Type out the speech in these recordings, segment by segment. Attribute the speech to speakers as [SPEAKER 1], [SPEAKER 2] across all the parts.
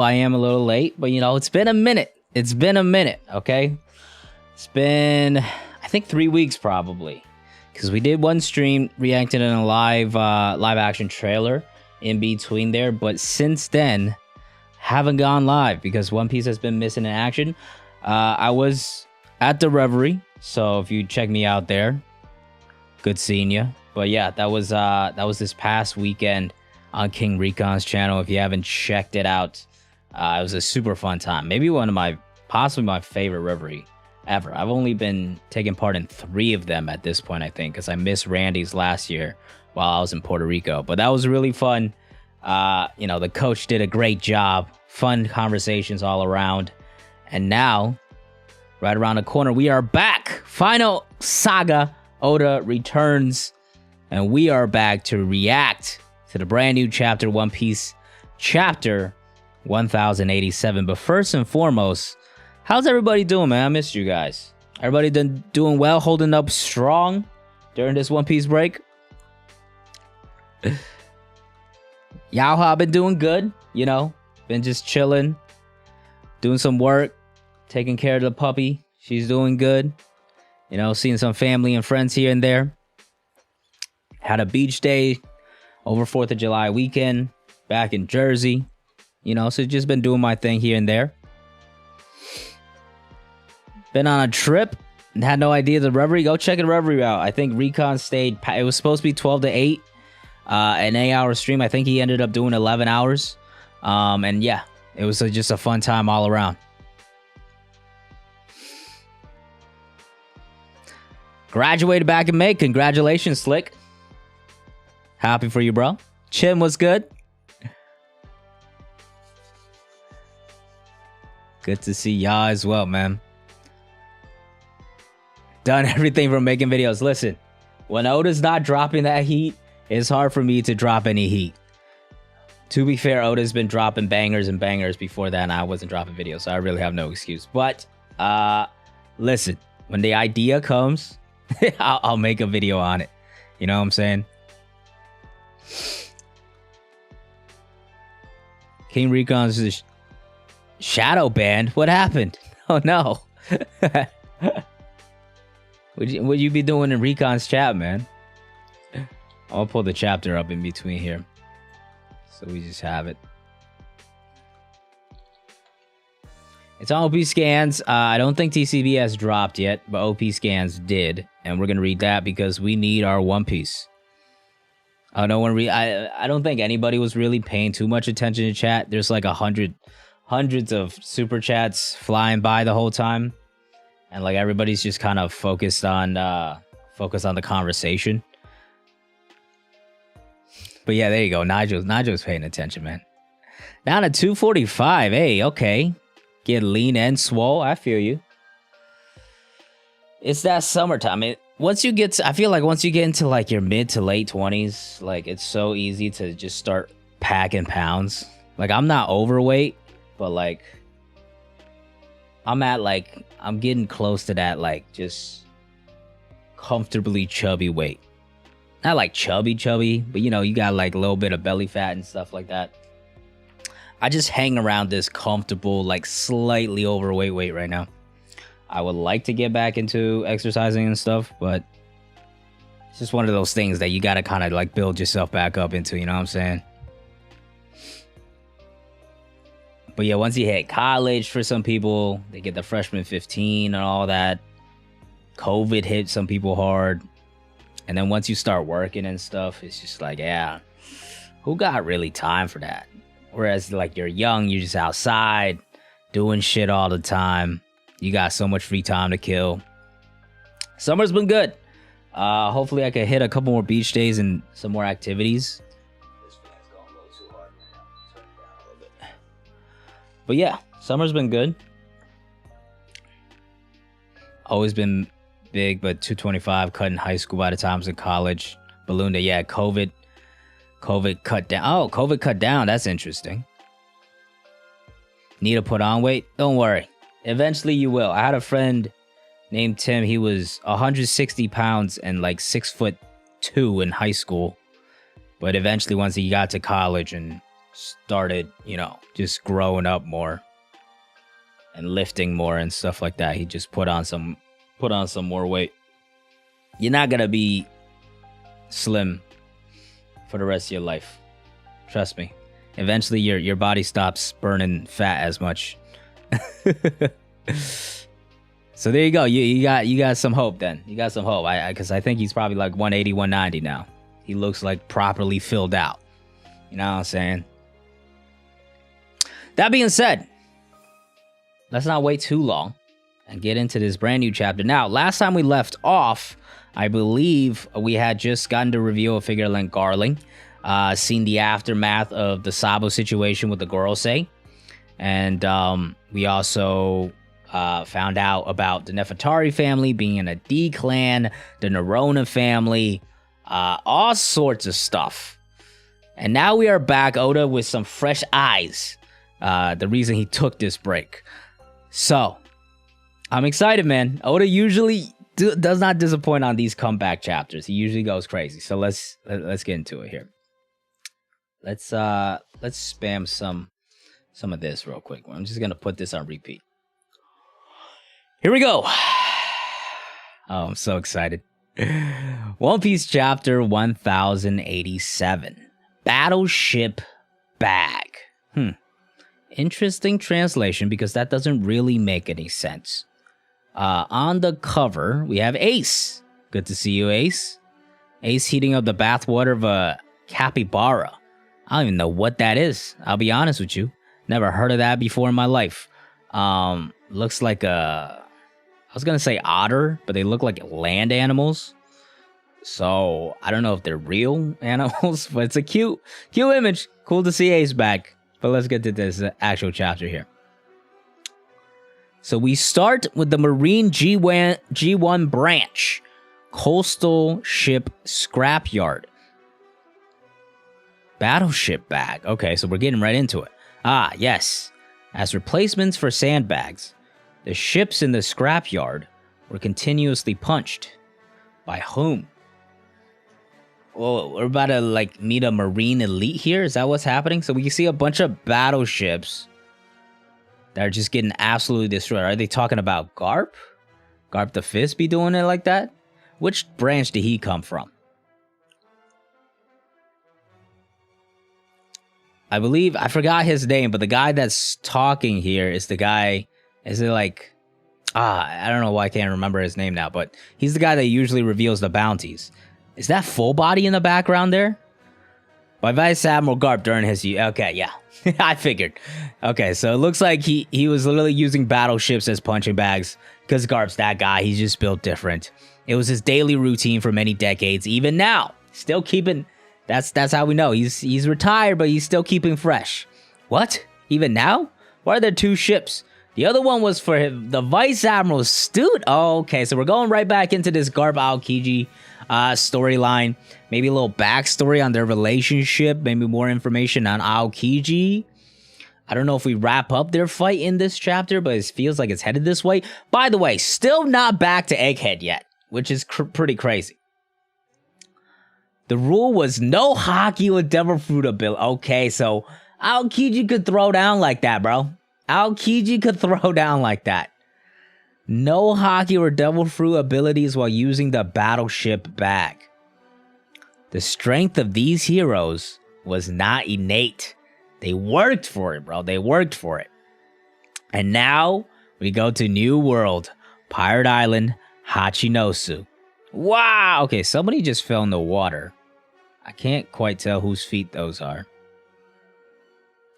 [SPEAKER 1] I am a little late, but you know, it's been a minute. It's been a minute, okay? It's been, I think 3 weeks probably. Because we did one stream, reacted in a live action trailer in between there. But since then, haven't gone live because One Piece has been missing in action. I was at the Reverie, so if you check me out there, good seeing you. But yeah, that was this past weekend on King Recon's channel. If you haven't checked it out, it was a super fun time. Maybe possibly my favorite Reverie ever. I've only been taking part in 3 of them at this point, I think, because I missed Randy's last year while I was in Puerto Rico. But that was really fun. You know, the coach did a great job. Fun conversations all around. And now, right around the corner, we are back. Final Saga Oda returns. And we are back to react to the brand new chapter, One Piece chapter 1087. But first and foremost, how's everybody doing, man? I missed you guys. Everybody doing well, holding up strong during this One Piece break? Y'all have been doing good, you know, been just chilling, doing some work, taking care of the puppy. She's doing good, you know, seeing some family and friends here and there. Had a beach day over 4th of July weekend back in Jersey, you know, so just been doing my thing here and there. Been on a trip and had no idea the Reverie. Go check the Reverie out. I think Recon stayed, it was supposed to be 12 to 8, an 8-hour stream. I think he ended up doing 11 hours. And yeah, it was just a fun time all around. Graduated back in May. Congratulations, Slick. Happy for you, bro. Chim was good. Good to see y'all as well, man. Done everything from making videos. Listen, when Oda's not dropping that heat, it's hard for me to drop any heat. To be fair, Oda's been dropping bangers and bangers before that, and I wasn't dropping videos, so I really have no excuse. But, listen, when the idea comes, I'll make a video on it. You know what I'm saying? King Recon's shadow banned. What happened? Oh no. What you be doing in Recon's chat, man? I'll pull the chapter up in between here, so we just have it. It's on OP scans. I don't think TCB has dropped yet, but OP scans did, and we're gonna read that because we need our One Piece. Oh, no one I don't think anybody was really paying too much attention to chat. There's like hundreds of super chats flying by the whole time, and like everybody's just kind of focused on the conversation. But yeah, there you go. Nigel's paying attention, man. Down to 245. Hey, okay. Get lean and swole. I feel you. It's that summertime. I feel like once you get into like your mid to late 20s, like it's so easy to just start packing pounds. Like I'm not overweight, but like I'm getting close to that, like just comfortably chubby weight. Not like chubby, but you know, you got like a little bit of belly fat and stuff like that. I just hang around this comfortable, like slightly overweight weight right now. I would like to get back into exercising and stuff, but it's just one of those things that you gotta kind of like build yourself back up into, you know what I'm saying? But yeah, once you hit college, for some people, they get the freshman 15 and all that. COVID hit some people hard. And then once you start working and stuff, it's just like, yeah, who got really time for that? Whereas like you're young, you're just outside doing shit all the time. You got so much free time to kill. Summer's been good. Hopefully I can hit a couple more beach days and some more activities. This fan's going a little too hard right now. Turn it down a little bit. But yeah, summer's been good. Always been big, but 225 cut in high school by the time I was in college. Ballooned it. Yeah, COVID cut down. Oh, COVID cut down. That's interesting. Need to put on weight? Don't worry. Eventually you will. I had a friend named Tim. He was 160 pounds and like 6'2" in high school. But eventually once he got to college and started, you know, just growing up more and lifting more and stuff like that. He just put on some more weight. You're not gonna be slim for the rest of your life. Trust me. Eventually your body stops burning fat as much. So there you go. You got some hope then. You got some hope. Because I think he's probably like 180, 190 now. He looks like properly filled out. You know what I'm saying? That being said, let's not wait too long and get into this brand new chapter. Now, last time we left off, I believe we had just gotten to reveal a figure like Garling, seen the aftermath of the Sabo situation with the Gorosei, and we also found out about the Nefertari family being in a D clan, the Nerona family, all sorts of stuff. And now we are back, Oda, with some fresh eyes. The reason he took this break. So, I'm excited, man. Oda usually does not disappoint on these comeback chapters. He usually goes crazy. So let's get into it here. Let's spam some of this real quick. I'm just gonna put this on repeat. Here we go. Oh, I'm so excited. One Piece chapter 1087. Battleship Bag. Interesting translation because that doesn't really make any sense. On the cover, we have Ace. Good to see you, Ace. Ace heating up the bathwater of a capybara. I don't even know what that is. I'll be honest with you. Never heard of that before in my life. Looks like a... I was going to say otter, but they look like land animals. So, I don't know if they're real animals, but it's a cute image. Cool to see Ace back. But let's get to this actual chapter here. So we start with the Marine G1 branch. Coastal Ship Scrapyard. Battleship Bag. Okay, so we're getting right into it. Ah, yes. As replacements for sandbags, the ships in the scrapyard were continuously punched. By whom? Well, we're about to, like, meet a Marine elite here? Is that what's happening? So we can see a bunch of battleships that are just getting absolutely destroyed. Are they talking about Garp? Garp the Fist be doing it like that? Which branch did he come from? I believe, I forgot his name, but the guy that's talking here is the guy, is it like, I don't know why I can't remember his name now, but he's the guy that usually reveals the bounties. Is that Full Body in the background there? By Vice Admiral Garp during his... Okay, yeah. I figured. Okay, so it looks like he was literally using battleships as punching bags. Because Garp's that guy. He's just built different. It was his daily routine for many decades. Even now. Still keeping... That's how we know. He's retired, but he's still keeping fresh. What? Even now? Why are there two ships? The other one was for the Vice Admiral's steward. Oh, okay, so we're going right back into this Garp Aokiji storyline. Maybe a little backstory on their relationship. Maybe more information on Aokiji. I don't know if we wrap up their fight in this chapter, but it feels like it's headed this way. By the way, still not back to Egghead yet, which is pretty crazy. The rule was no hockey with Devil Fruit ability. Okay, so Aokiji could throw down like that, bro. Aokiji could throw down like that. No hockey or Devil Fruit abilities while using the Battleship Bag. The strength of these heroes was not innate. They worked for it, bro. They worked for it. And now we go to New World, Pirate Island, Hachinosu. Wow! Okay, somebody just fell in the water. I can't quite tell whose feet those are.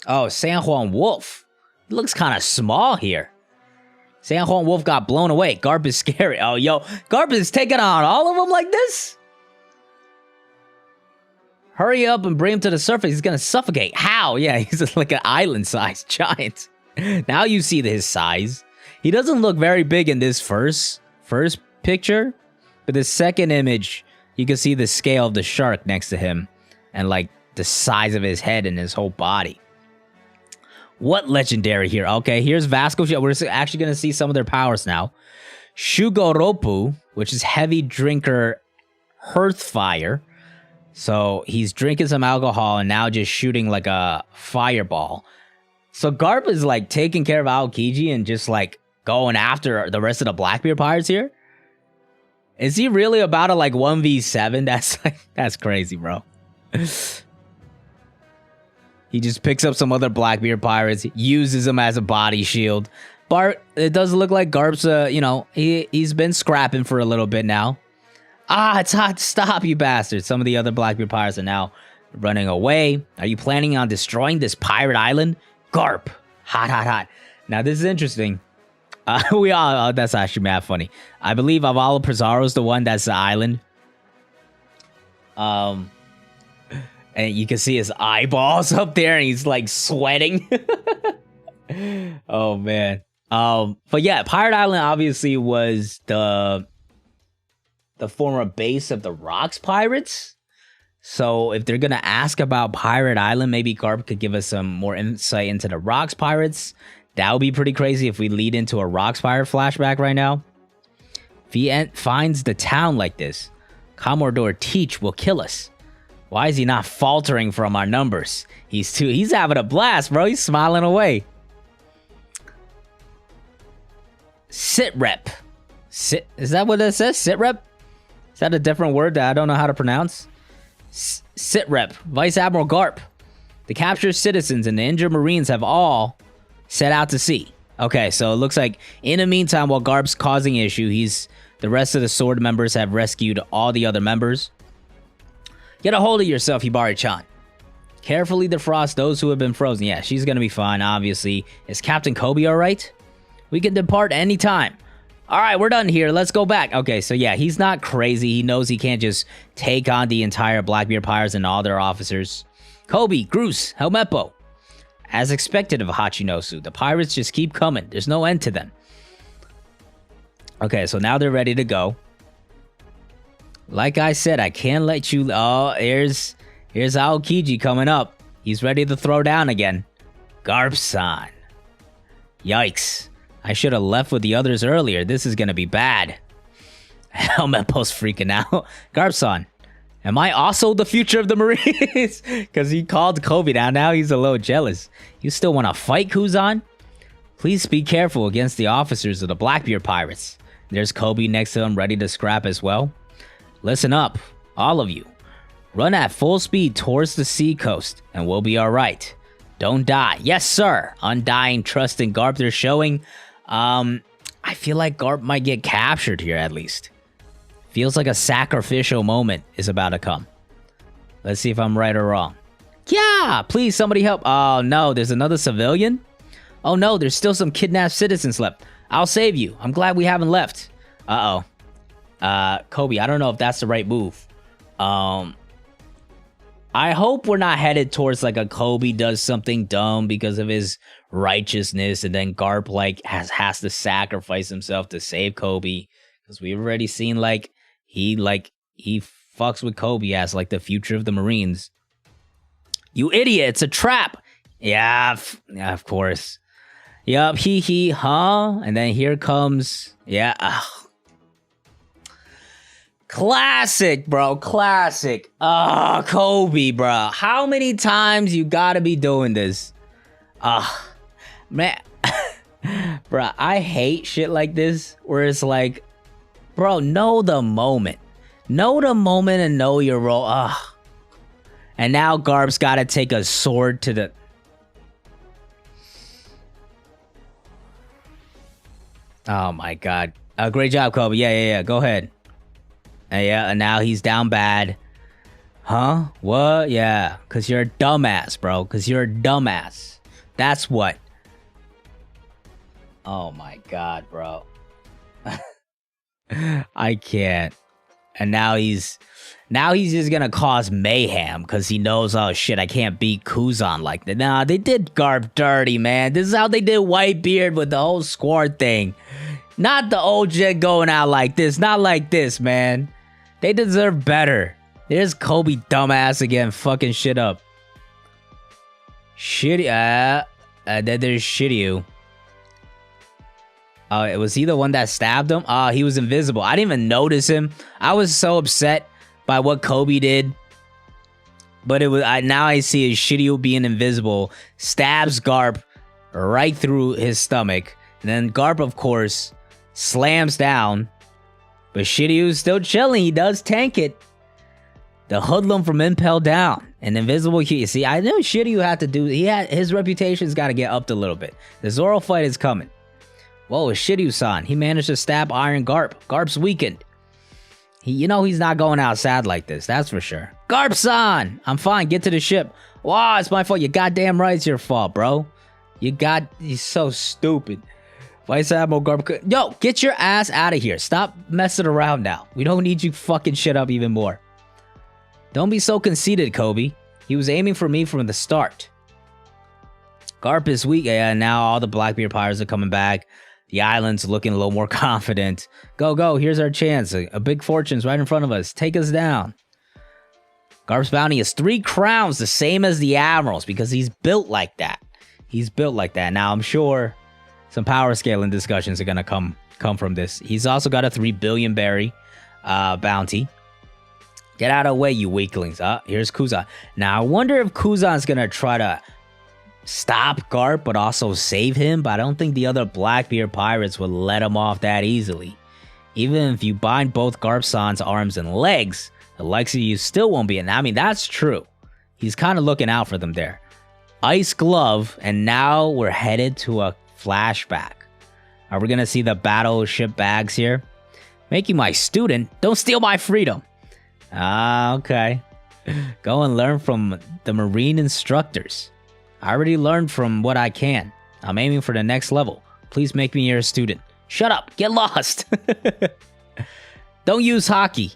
[SPEAKER 1] Oh, San Juan Wolf. It looks kind of small here. San Juan Wolf got blown away. Garp is scary. Oh, yo. Garp is taking on all of them like this? Hurry up and bring him to the surface. He's going to suffocate. How? Yeah, he's like an island-sized giant. Now you see his size. He doesn't look very big in this first picture. But the second image, you can see the scale of the shark next to him. And like the size of his head and his whole body. What legendary here? Okay, here's Vasco. We're actually going to see some of their powers now. Shugoropu, which is heavy drinker hearth fire. So he's drinking some alcohol and now just shooting like a fireball. So Garp is like taking care of Aokiji and just like going after the rest of the Blackbeard pirates here. Is he really about to like 1v7? That's crazy, bro. He just picks up some other Blackbeard pirates, uses them as a body shield. Bart, it does look like Garp's, he's been scrapping for a little bit now. Ah, it's hot. Stop, you bastard. Some of the other Blackbeard pirates are now running away. Are you planning on destroying this pirate island? Garp. Hot, hot, hot. Now, this is interesting. That's actually mad funny. I believe Avalo Pizarro's the one that's the island. And you can see his eyeballs up there and he's like sweating. Oh, man. But yeah, Pirate Island obviously was the former base of the Rocks Pirates. So if they're going to ask about Pirate Island, maybe Garp could give us some more insight into the Rocks Pirates. That would be pretty crazy if we lead into a Rocks Pirate flashback right now. If he finds the town like this, Commodore Teach will kill us. Why is he not faltering from our numbers? He's having a blast, bro. He's smiling away. Sit rep. Is that what it says? Sit rep? Is that a different word that I don't know how to pronounce? Sit rep. Vice Admiral Garp. The captured citizens and the injured Marines have all set out to sea. Okay, so it looks like in the meantime, while Garp's causing issue, the rest of the Sword members have rescued all the other members. Get a hold of yourself, Hibari-chan. Carefully defrost those who have been frozen. Yeah, she's gonna be fine, obviously. Is Captain Kobe alright? We can depart anytime. Alright, we're done here. Let's go back. Okay, so yeah, he's not crazy. He knows he can't just take on the entire Blackbeard Pirates and all their officers. Kobe, Groose, Helmeppo. As expected of Hachinosu, the pirates just keep coming. There's no end to them. Okay, so now they're ready to go. Like I said, I can't let you... Oh, here's Aokiji coming up. He's ready to throw down again. Garp-san. Yikes. I should have left with the others earlier. This is gonna be bad. Helmeppo's freaking out. Garp-san. Am I also the future of the Marines? Because he called Kobe down. Now he's a little jealous. You still want to fight, Kuzan? Please be careful against the officers of the Blackbeard Pirates. There's Kobe next to him, ready to scrap as well. Listen up, all of you. Run at full speed towards the sea coast, and we'll be alright. Don't die. Yes, sir. Undying trust in Garp they're showing. I feel like Garp might get captured here, at least. Feels like a sacrificial moment is about to come. Let's see if I'm right or wrong. Yeah, please, somebody help. Oh, no, there's another civilian? Oh, no, there's still some kidnapped citizens left. I'll save you. I'm glad we haven't left. Uh-oh. Kobe, I don't know if that's the right move. I hope we're not headed towards like a Kobe does something dumb because of his righteousness and then Garp like has to sacrifice himself to save Kobe. Because we've already seen like he fucks with Kobe as like the future of the Marines. You idiot, it's a trap. Yeah, of course. Yup, hee, huh? And then here comes, yeah. Ugh. Classic, bro, classic. Ah, Kobe, bro. How many times you gotta be doing this? Man. Bro, I hate shit like this where it's like, bro, know the moment. Know the moment and know your role. Ugh. And now Garp's gotta take a sword to the... Oh my god. Great job, Kobe. Yeah. Go ahead. Yeah, and now he's down bad. Huh? What? Yeah. Because you're a dumbass, bro. Because you're a dumbass. That's what. Oh my god, bro. I can't. And now he's just gonna cause mayhem because he knows, oh shit, I can't beat Kuzan like that. Nah, they did Garp dirty, man. This is how they did Whitebeard with the whole squad thing. Not the old jet going out like this. Not like this, man. They deserve better. There's Kobe dumbass again, fucking shit up. Shitty. Then there's Shiryu. Was he the one that stabbed him? He was invisible. I didn't even notice him. I was so upset by what Kobe did. But it was now I see is Shiryu being invisible, stabs Garp right through his stomach. And then Garp, of course, slams down. But Shiryu's still chilling. He does tank it. The hoodlum from Impel down. And invisible key. See, I knew Shiryu had to do. His reputation's got to get upped a little bit. The Zoro fight is coming. Whoa, Shiryu-san. He managed to stab Iron Garp. Garp's weakened. He's not going outside like this. That's for sure. Garp-san! I'm fine. Get to the ship. Wow, it's my fault. You goddamn right it's your fault, bro. He's so stupid. Vice Admiral Garp. Yo, get your ass out of here. Stop messing around now. We don't need you fucking shit up even more. Don't be so conceited, Kobe. He was aiming for me from the start. Garp is weak. Yeah, now all the Blackbeard pirates are coming back. The island's looking a little more confident. Go, go. Here's our chance. A big fortune's right in front of us. Take us down. Garp's bounty is 3 crowns, the same as the Admiral's, because he's built like that. He's built like that. Now, I'm sure some power scaling discussions are going to come from this. He's also got a 3 billion berry bounty. Get out of the way, you weaklings. Here's Kuzan. Now, I wonder if Kuzan's going to try to stop Garp, but also save him. But I don't think the other Blackbeard pirates would let him off that easily. Even if you bind both Garp-san's arms and legs, the likes of you still won't be in. I mean, that's true. He's kind of looking out for them there. Ice Glove, and now we're headed to a flashback. Are we going to see the battleship bags here? Make you my student? Don't steal my freedom. Okay. Go and learn from the Marine instructors. I already learned from what I can. I'm aiming for the next level. Please make me your student. Shut up. Get lost. Don't use hockey.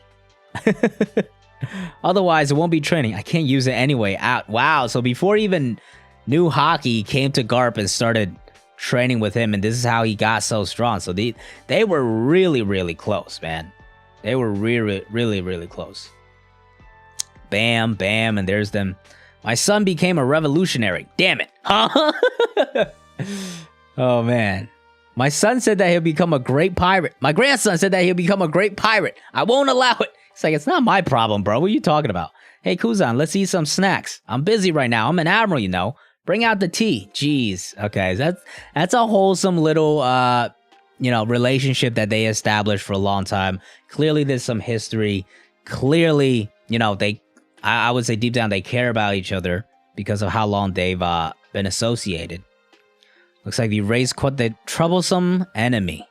[SPEAKER 1] Otherwise, it won't be training. I can't use it anyway. Wow. So before even knew hockey, he came to Garp and started training with him. And this is how he got so strong. So they were really, really close, man. They were really, really, really close. Bam, bam, and there's them. My son became a revolutionary. Damn it. Oh, man. My son said that he'll become a great pirate. My grandson said that he'll become a great pirate. I won't allow it. It's like, it's not my problem, bro. What are you talking about? Hey, Kuzan, let's eat some snacks. I'm busy right now. I'm an admiral, you know. Bring out the tea. Jeez. Okay, that's a wholesome little, relationship that they established for a long time. Clearly, there's some history. Clearly, I would say deep down, they care about each other because of how long they've been associated. Looks like you raised quite the troublesome enemy.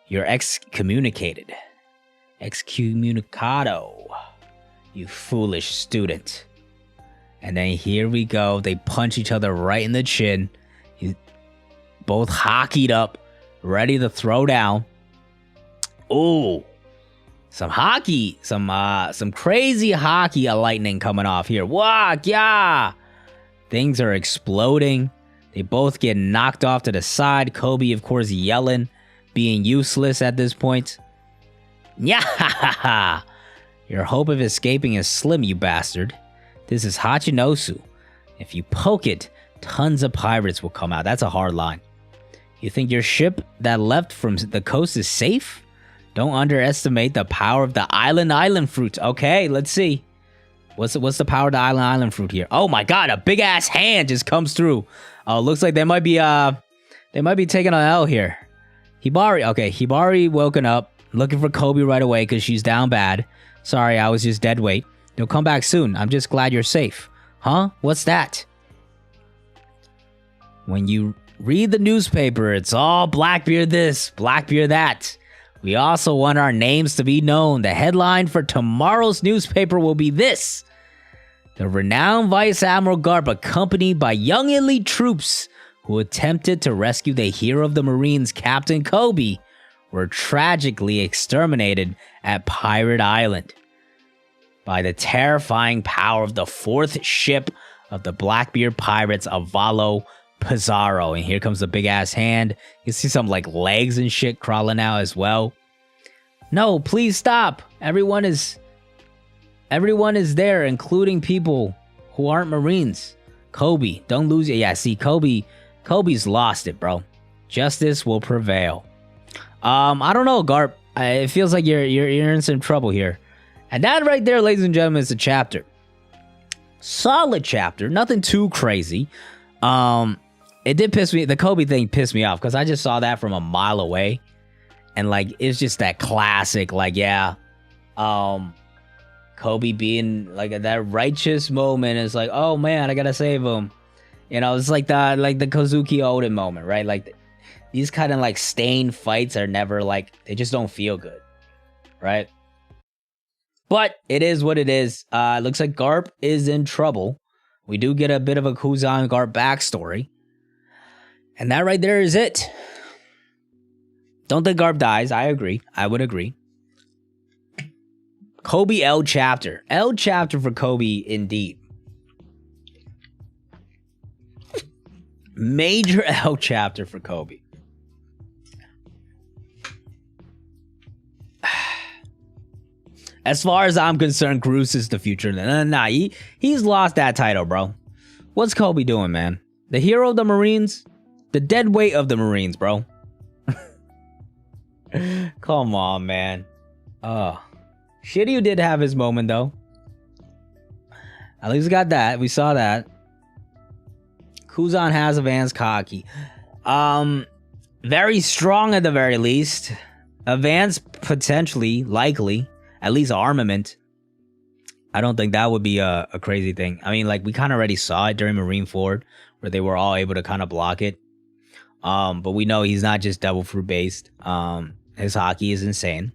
[SPEAKER 1] You're excommunicated. Excommunicado. You foolish student. And then here we go. They punch each other right in the chin. Both hockeyed up, ready to throw down. Ooh. Some hockey. Some crazy hockey lightning coming off here. Wah, yeah. Things are exploding. They both get knocked off to the side. Kobe, of course, yelling, being useless at this point. Yeah, your hope of escaping is slim, you bastard. This is Hachinosu. If you poke it, tons of pirates will come out. That's a hard line. You think your ship that left from the coast is safe? Don't underestimate the power of the island fruit. Okay, let's see. What's the power of the island fruit here? Oh my god, a big ass hand just comes through. Oh, looks like they might be taking an L here. Hibari, okay, Hibari woken up, looking for Kobe right away because she's down bad. Sorry, I was just dead weight. They'll come back soon. I'm just glad you're safe. Huh? What's that? When you read the newspaper, it's all Blackbeard this, Blackbeard that. We also want our names to be known. The headline for tomorrow's newspaper will be this. The renowned Vice Admiral Garp, accompanied by young elite troops who attempted to rescue the hero of the Marines, Captain Kobe, were tragically exterminated at Pirate Island by the terrifying power of the 4th ship of the Blackbeard pirates, Avalo Pizarro. And here comes the big ass hand. You see some like legs and shit crawling out as well. No, please stop. Everyone is there, including people who aren't Marines. Kobe, don't lose it. Yeah, see, Kobe's lost it, bro. Justice will prevail. I don't know, Garp. It feels like you're in some trouble here. And that right there, ladies and gentlemen, is the chapter. Solid chapter. Nothing too crazy. It did piss me. The Kobe thing pissed me off because I just saw that from a mile away. And like, it's just that classic, like, yeah. Kobe being like that righteous moment is like, oh man, I gotta save him. You know, it's like the Kozuki Oden moment, right? Like these kind of like stained fights are never like, they just don't feel good, right? But it is what it is. Looks like Garp is in trouble. We do get a bit of a Kuzan Garp backstory. And that right there is it. Don't think Garp dies. I agree. I would agree. Kobe L chapter. L chapter for Kobe indeed. Major L chapter for Kobe. As far as I'm concerned, Cruz is the future. Nah, he's lost that title, bro. What's Kobe doing, man? The hero of the Marines? The dead weight of the Marines, bro. Come on, man. Shiryu did have his moment, though. At least we got that. We saw that. Kuzan has advanced Kaki. Very strong at the very least. Advanced, potentially, likely. At least armament. I don't think that would be a crazy thing. I mean, like, we kind of already saw it during Marineford, where they were all able to kind of block it. But we know he's not just Devil Fruit based. His hockey is insane.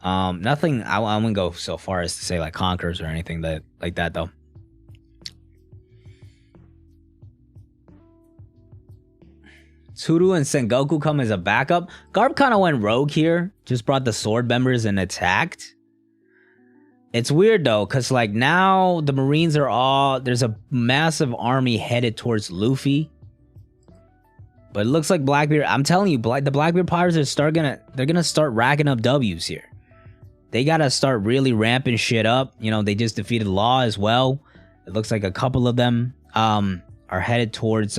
[SPEAKER 1] Nothing, I wouldn't go so far as to say like conquers or anything like that though. Tsuru and Sengoku come as a backup. Garp kind of went rogue here. Just brought the sword members and attacked. It's weird though, because like now the Marines are all, there's a massive army headed towards Luffy. But it looks like Blackbeard, I'm telling you, the Blackbeard Pirates are they're gonna start racking up W's here. They gotta start really ramping shit up. You know, they just defeated Law as well. It looks like a couple of them are headed towards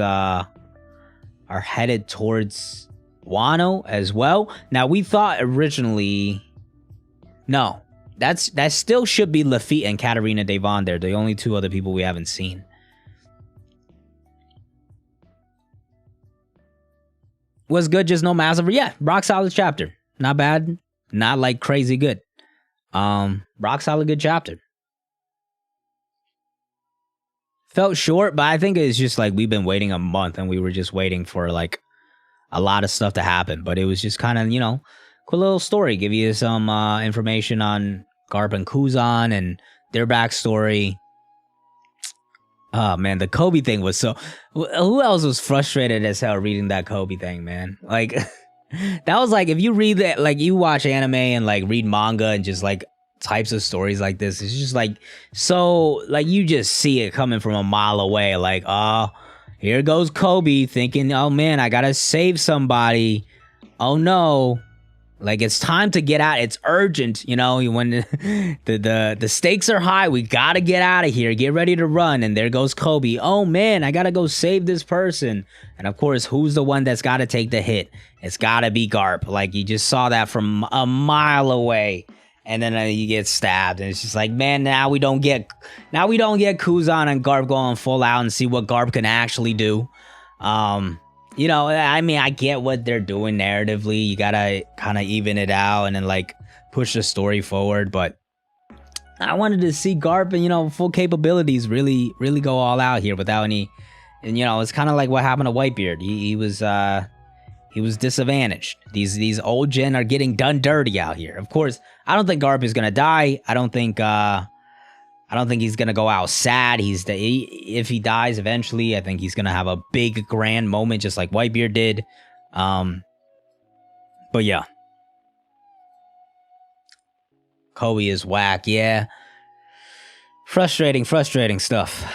[SPEAKER 1] Wano as well. Now we thought originally, no, that still should be Lafitte and Katarina Devon. They're the only two other people we haven't seen. Was good, just no massive. Yeah, rock solid chapter. Not bad. Not like crazy good. Rock solid good chapter. Felt short, but I think it's just like we've been waiting a month and we were just waiting for like a lot of stuff to happen. But it was just kind of, you know, cool little story. Give you some information on Garp and Kuzan and their backstory. Oh man, the Kobe thing was so... Who else was frustrated as hell reading that Kobe thing, man? Like, that was like, if you read that, like, you watch anime and like read manga and just like types of stories like this, it's just like, so, like, you just see it coming from a mile away. Like, oh, here goes Kobe thinking, oh man, I gotta save somebody. Oh no. Like, it's time to get out. It's urgent, you know, when the stakes are high, we gotta get out of here. Get ready to run. And there goes Kobe. Oh man, I gotta go save this person. And of course, who's the one that's gotta take the hit? It's gotta be Garp. Like, you just saw that from a mile away. And then you get stabbed. And it's just like, man, now we don't get Kuzan and Garp going full out and see what Garp can actually do. You know, I mean, I get what they're doing narratively. You gotta kind of even it out and then, like, push the story forward. But I wanted to see Garp and, you know, full capabilities really go all out here without any... And, you know, it's kind of like what happened to Whitebeard. He was disadvantaged. These old gen are getting done dirty out here. Of course, I don't think Garp is gonna die. I don't think he's gonna go out sad. If he dies eventually, I think he's gonna have a big grand moment, just like Whitebeard did. But yeah, Kobe is whack. Yeah, frustrating stuff.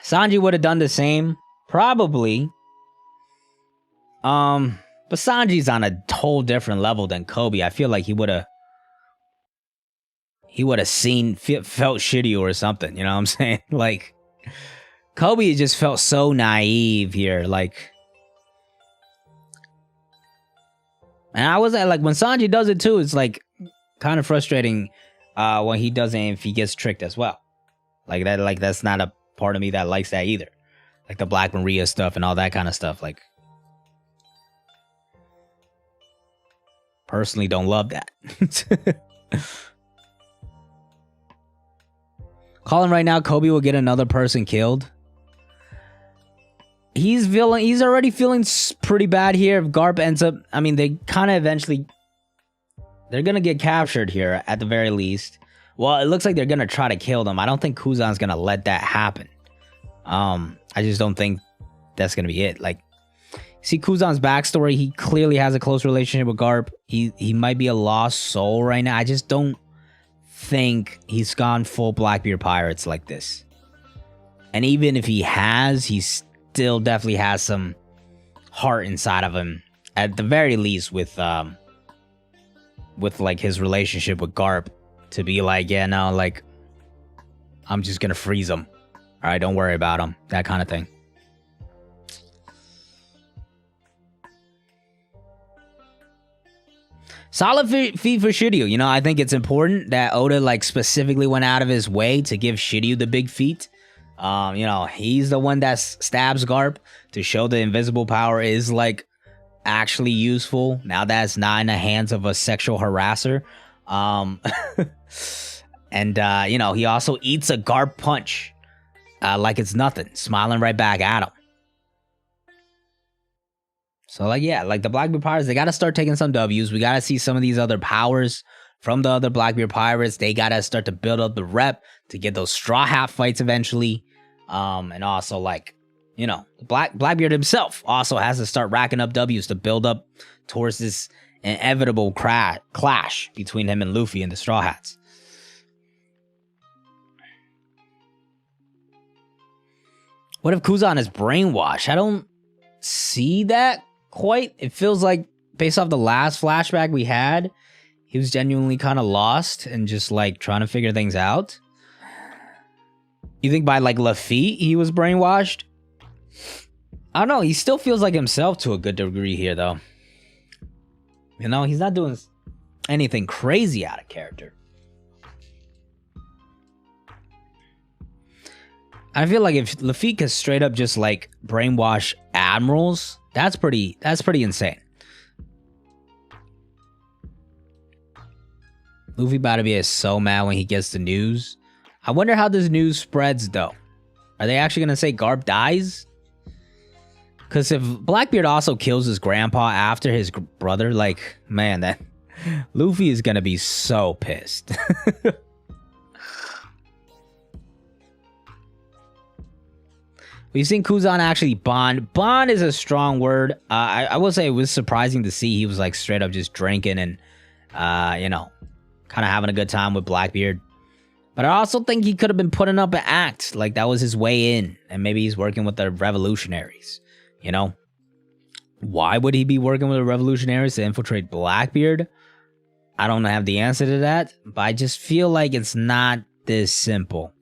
[SPEAKER 1] Sanji would have done the same, probably. But Sanji's on a whole different level than Kobe. I feel like he would have felt shitty or something, you know what I'm saying? Like, Kobe just felt so naive here, like... And I was like, when Sanji does it too, it's like, kind of frustrating when he doesn't, if he gets tricked as well. Like that's not a part of me that likes that either. Like the Black Maria stuff and all that kind of stuff. Like, personally don't love that. Calling right now, Kobe will get another person killed. He's already feeling pretty bad here. If Garp ends up, I mean, they kind of eventually, they're gonna get captured here at the very least. Well, it looks like they're gonna try to kill them. I don't think Kuzan's gonna let that happen. I just don't think that's gonna be it. Like, see Kuzan's backstory. He clearly has a close relationship with Garp. He might be a lost soul right now. I just don't think he's gone full Blackbeard Pirates like this. And even if he has, he still definitely has some heart inside of him. At the very least, with like his relationship with Garp, to be like, yeah, no, like, I'm just gonna freeze him. All right, don't worry about him. That kind of thing. Solid feat for Shiryu. You know, I think it's important that Oda, like, specifically went out of his way to give Shiryu the big feat. You know, he's the one that stabs Garp to show the invisible power is, like, actually useful. Now that's not in the hands of a sexual harasser. And, you know, he also eats a Garp punch like it's nothing, smiling right back at him. So, like, yeah, like the Blackbeard Pirates, they got to start taking some W's. We got to see some of these other powers from the other Blackbeard Pirates. They got to start to build up the rep to get those Straw Hat fights eventually. And also, like, you know, Blackbeard himself also has to start racking up W's to build up towards this inevitable clash between him and Luffy and the Straw Hats. What if Kuzan is brainwashed? I don't see that quite. It feels like, based off the last flashback we had, he was genuinely kind of lost and just, like, trying to figure things out. You think by, like, Lafitte he was brainwashed? I don't know. He still feels like himself to a good degree here, though. You know, he's not doing anything crazy out of character. I feel like if Lafitte could straight up just, like, brainwash admirals, that's pretty insane. Luffy about to be so mad when he gets the news. I wonder how this news spreads, though. Are they actually going to say Garp dies? Because if Blackbeard also kills his grandpa after his brother, like, man, that Luffy is going to be so pissed. We've seen Kuzan actually bond. Bond is a strong word. I will say it was surprising to see he was, like, straight up just drinking and, you know, kind of having a good time with Blackbeard. But I also think he could have been putting up an act. Like, that was his way in. And maybe he's working with the revolutionaries. You know? Why would he be working with the revolutionaries to infiltrate Blackbeard? I don't have the answer to that. But I just feel like it's not this simple.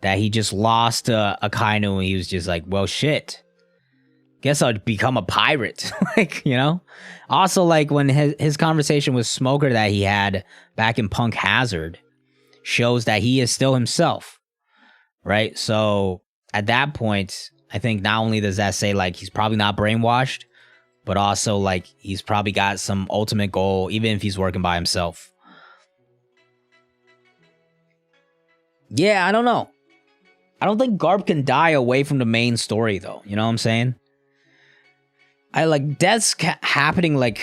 [SPEAKER 1] That he just lost Akainu and he was just like, well, shit. Guess I'll become a pirate. Like, you know? Also, like, when his conversation with Smoker that he had back in Punk Hazard shows that he is still himself. Right? So, at that point, I think not only does that say, like, he's probably not brainwashed, but also, like, he's probably got some ultimate goal, even if he's working by himself. Yeah, I don't know. I don't think Garp can die away from the main story, though. You know what I'm saying? I like deaths happening, like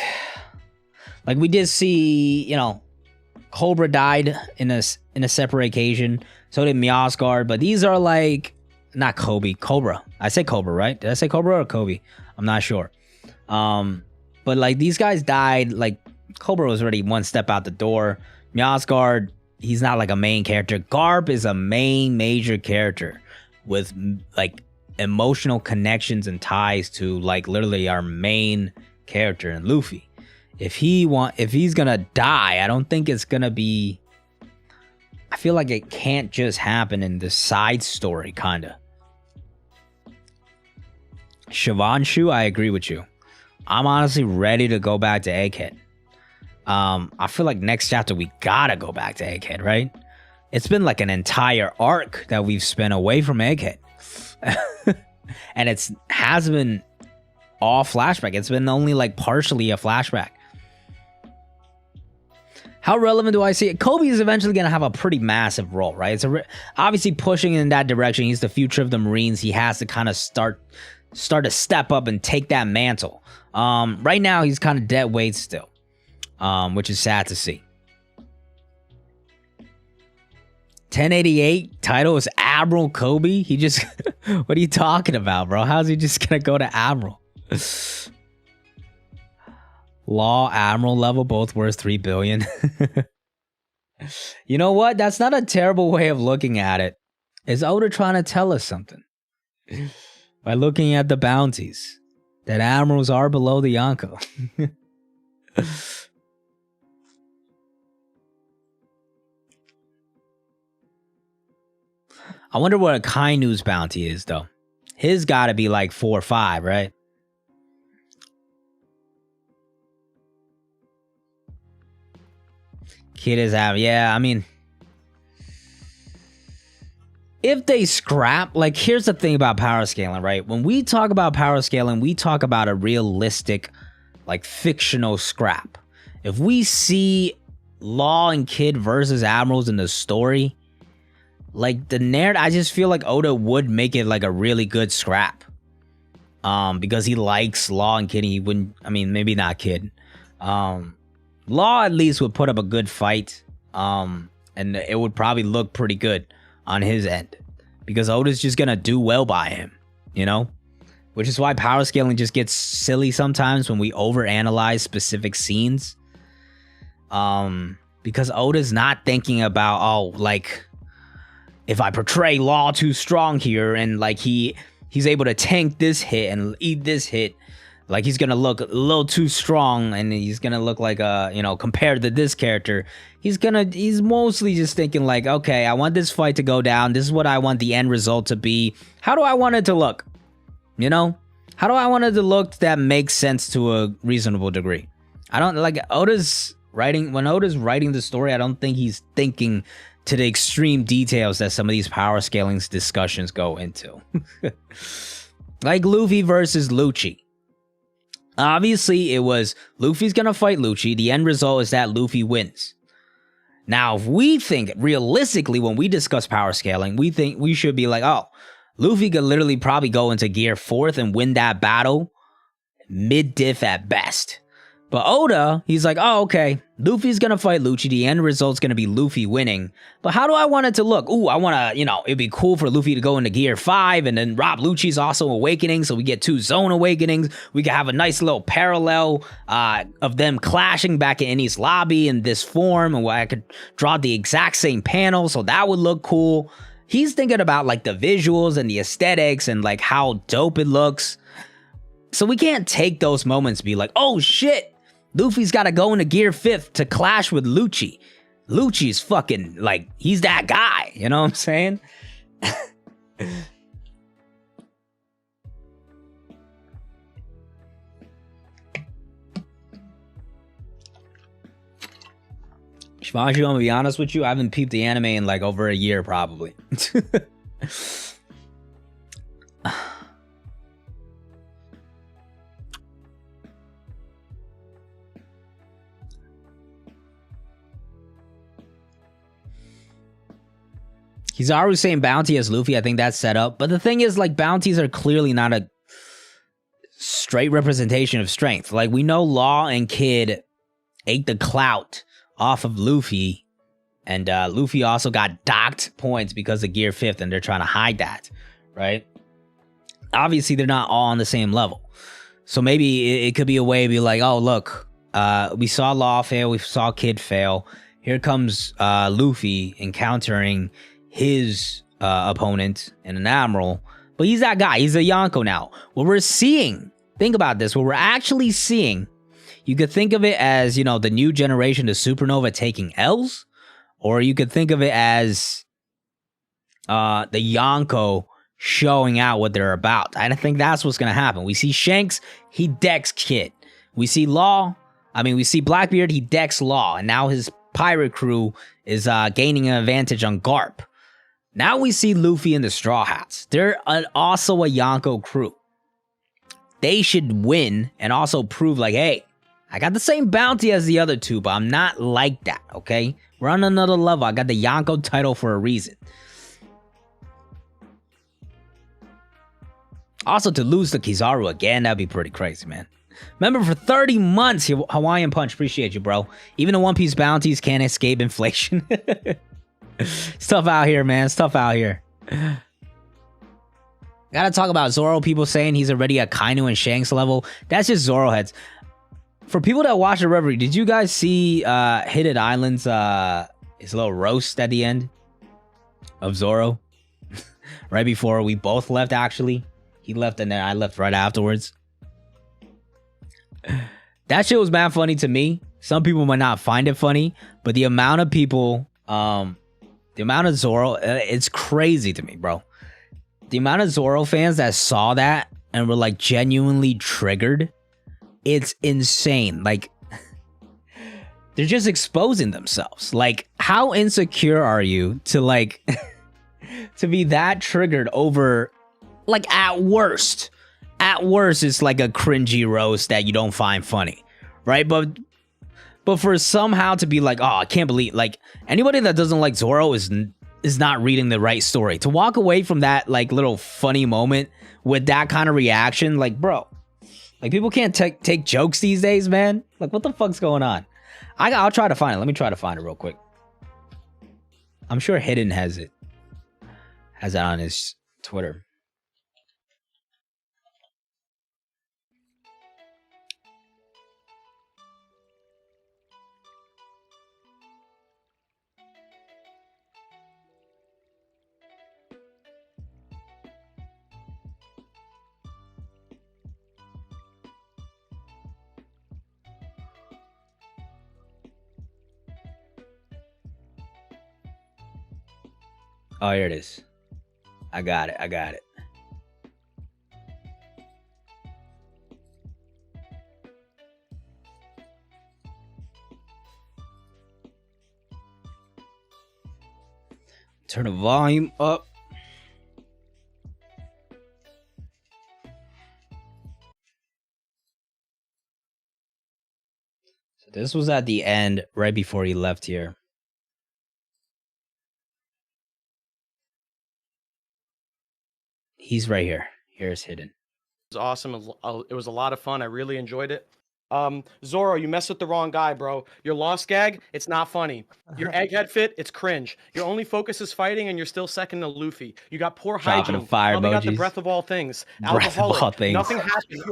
[SPEAKER 1] we did see, you know, Cobra died in a separate occasion. So did Miasgard, but these are like not Kobe, Cobra. I said Cobra, right? Did I say Cobra or Kobe? I'm not sure. But like these guys died. Like Cobra was already one step out the door. Miasgard, he's not like a main character. Garp is a major character with like emotional connections and ties to like literally our main character in Luffy. If he's gonna die, I don't think it's gonna be. I feel like it can't just happen in the side story, kinda. Shivanshu, I agree with you. I'm honestly ready to go back to Egghead. I feel like next chapter we gotta go back to Egghead, right? It's been like an entire arc that we've spent away from Egghead. And it hasn't been all flashback. It's been only like partially a flashback. How relevant do I see it? Kobe is eventually going to have a pretty massive role, right? It's obviously pushing in that direction. He's the future of the Marines. He has to kind of start to step up and take that mantle. Right now, he's kind of dead weight still, which is sad to see. 1088 title is Admiral Kobe. He just, what are you talking about, bro? How's he just going to go to Admiral? Law, Admiral level, both worth 3 billion. You know what? That's not a terrible way of looking at it. Is Oda trying to tell us something? By looking at the bounties, that admirals are below the Yonko. I wonder what a Kainu's bounty is, though. His gotta be like 4 or 5, right? Kid is out. Yeah, I mean, if they scrap, like, here's the thing about power scaling, right? When we talk about power scaling, we talk about a realistic, like, fictional scrap. If we see Law and Kid versus Admirals in the story, like, the narrative, I just feel like Oda would make it like a really good scrap. Because he likes Law and Kid. He wouldn't, I mean, maybe not Kid. Law at least would put up a good fight. And it would probably look pretty good on his end. Because Oda's just gonna do well by him, you know? Which is why power scaling just gets silly sometimes when we overanalyze specific scenes. Because Oda's not thinking about, oh, like, if I portray Law too strong here and like he's able to tank this hit and eat this hit, like he's gonna look a little too strong and he's gonna look like compared to this character, he's mostly just thinking like, okay, I want this fight to go down, this is what I want the end result to be, how do I want it to look, you know, how do I want it to look that makes sense to a reasonable degree. I don't like when Oda's writing the story, I don't think he's thinking to the extreme details that some of these power scaling discussions go into. Like Luffy versus Lucci. Obviously, it was Luffy's gonna fight Lucci. The end result is that Luffy wins. Now, if we think realistically when we discuss power scaling, we think we should be like, oh, Luffy could literally probably go into gear 4th and win that battle mid-diff at best. But Oda, he's like, oh, okay, Luffy's gonna fight Lucci. The end result's gonna be Luffy winning. But how do I want it to look? Ooh, I wanna, it'd be cool for Luffy to go into gear 5 and then Rob Lucci's also awakening. So we get 2 zone awakenings. We can have a nice little parallel of them clashing back in Eni's lobby in this form. And I could draw the exact same panel. So that would look cool. He's thinking about like the visuals and the aesthetics and like how dope it looks. So we can't take those moments and be like, oh shit, Luffy's got to go into gear 5th to clash with Lucci. Lucci's fucking, like, he's that guy. You know what I'm saying? Shivaji, I'm gonna be honest with you, I haven't peeped the anime in like over a year probably. He's always saying bounty as Luffy. I think that's set up. But the thing is, like, bounties are clearly not a straight representation of strength. Like, we know Law and Kid ate the clout off of Luffy. And Luffy also got docked points because of gear 5th. And they're trying to hide that, right? Obviously, they're not all on the same level. So maybe it could be a way to be like, oh, look, we saw Law fail. We saw Kid fail. Here comes Luffy encountering his opponent and an admiral, but he's that guy. He's a Yonko now. What we're seeing, think about this, what we're actually seeing, you could think of it as, the new generation of Supernova taking L's, or you could think of it as the Yonko showing out what they're about. I think that's what's going to happen. We see Shanks, he decks Kid. We see Blackbeard, he decks Law, and now his pirate crew is gaining an advantage on Garp. Now we see Luffy and the Straw Hats. They're also a Yonko crew. They should win and also prove like, hey, I got the same bounty as the other two, but I'm not like that, okay? We're on another level. I got the Yonko title for a reason. Also, to lose to Kizaru again, that'd be pretty crazy, man. Remember, for 30 months, Hawaiian Punch, appreciate you, bro. Even the One Piece bounties can't escape inflation. It's tough out here, man. It's tough out here. Gotta talk about Zoro. People saying he's already at Kainu and Shanks level. That's just Zoro heads. For people that watch the Reverie, did you guys see Hidden Island's his little roast at the end of Zoro? Right before we both left, actually. He left and then I left right afterwards. That shit was mad funny to me. Some people might not find it funny, but the amount of people, the amount of Zoro, it's crazy to me, bro. The amount of Zoro fans that saw that and were like genuinely triggered, it's insane. Like, they're just exposing themselves. Like, how insecure are you to like, to be that triggered over, like, at worst, it's like a cringy roast that you don't find funny, right? But for somehow to be like, oh, I can't believe, like, anybody that doesn't like Zoro is not reading the right story. To walk away from that, like, little funny moment with that kind of reaction, like, bro, like, people can't take jokes these days, man. Like, what the fuck's going on? I'll try to find it. Let me try to find it real quick. I'm sure Hidden has it on his Twitter. Oh, here it is. I got it. Turn the volume up. So this was at the end, right before he left here. He's right here. Here's Hidden.
[SPEAKER 2] It was awesome. It was a lot of fun. I really enjoyed it. Zoro, you messed with the wrong guy, bro. Your lost gag, it's not funny. Your egghead fit, it's cringe. Your only focus is fighting, and you're still second to Luffy. You got poor hygiene.
[SPEAKER 1] Fire
[SPEAKER 2] Probably got the breath of all things.
[SPEAKER 1] Breath of all things.
[SPEAKER 2] Nothing happened.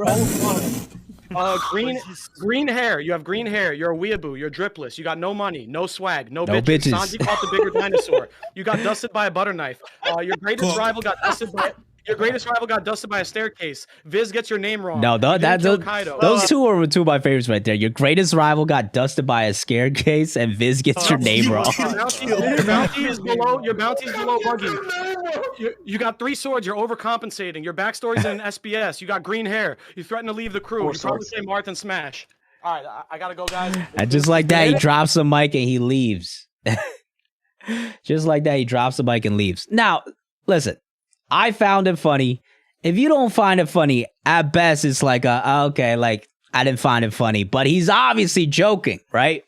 [SPEAKER 2] Green hair. You have green hair. You're a weeaboo. You're dripless. You got no money, no swag, no bitches. Sanji caught the bigger dinosaur. You got dusted by a butter knife. Your greatest rival got dusted by a staircase. Viz gets your name wrong.
[SPEAKER 1] No, those two are two of my favorites right there. Your greatest rival got dusted by a staircase, and Viz gets your name wrong.
[SPEAKER 2] Your bounty is below Buggy. You got 3 swords. You're overcompensating. Your backstory's in an SBS. You got green hair. You threaten to leave the crew. You probably say Martin Smash. All right, I gotta go, guys.
[SPEAKER 1] And just like that, he drops the mic and he leaves. Just like that, he drops the mic and leaves. Now, listen. I found it funny. If you don't find it funny, at best, it's like, okay, like, I didn't find it funny. But he's obviously joking, right?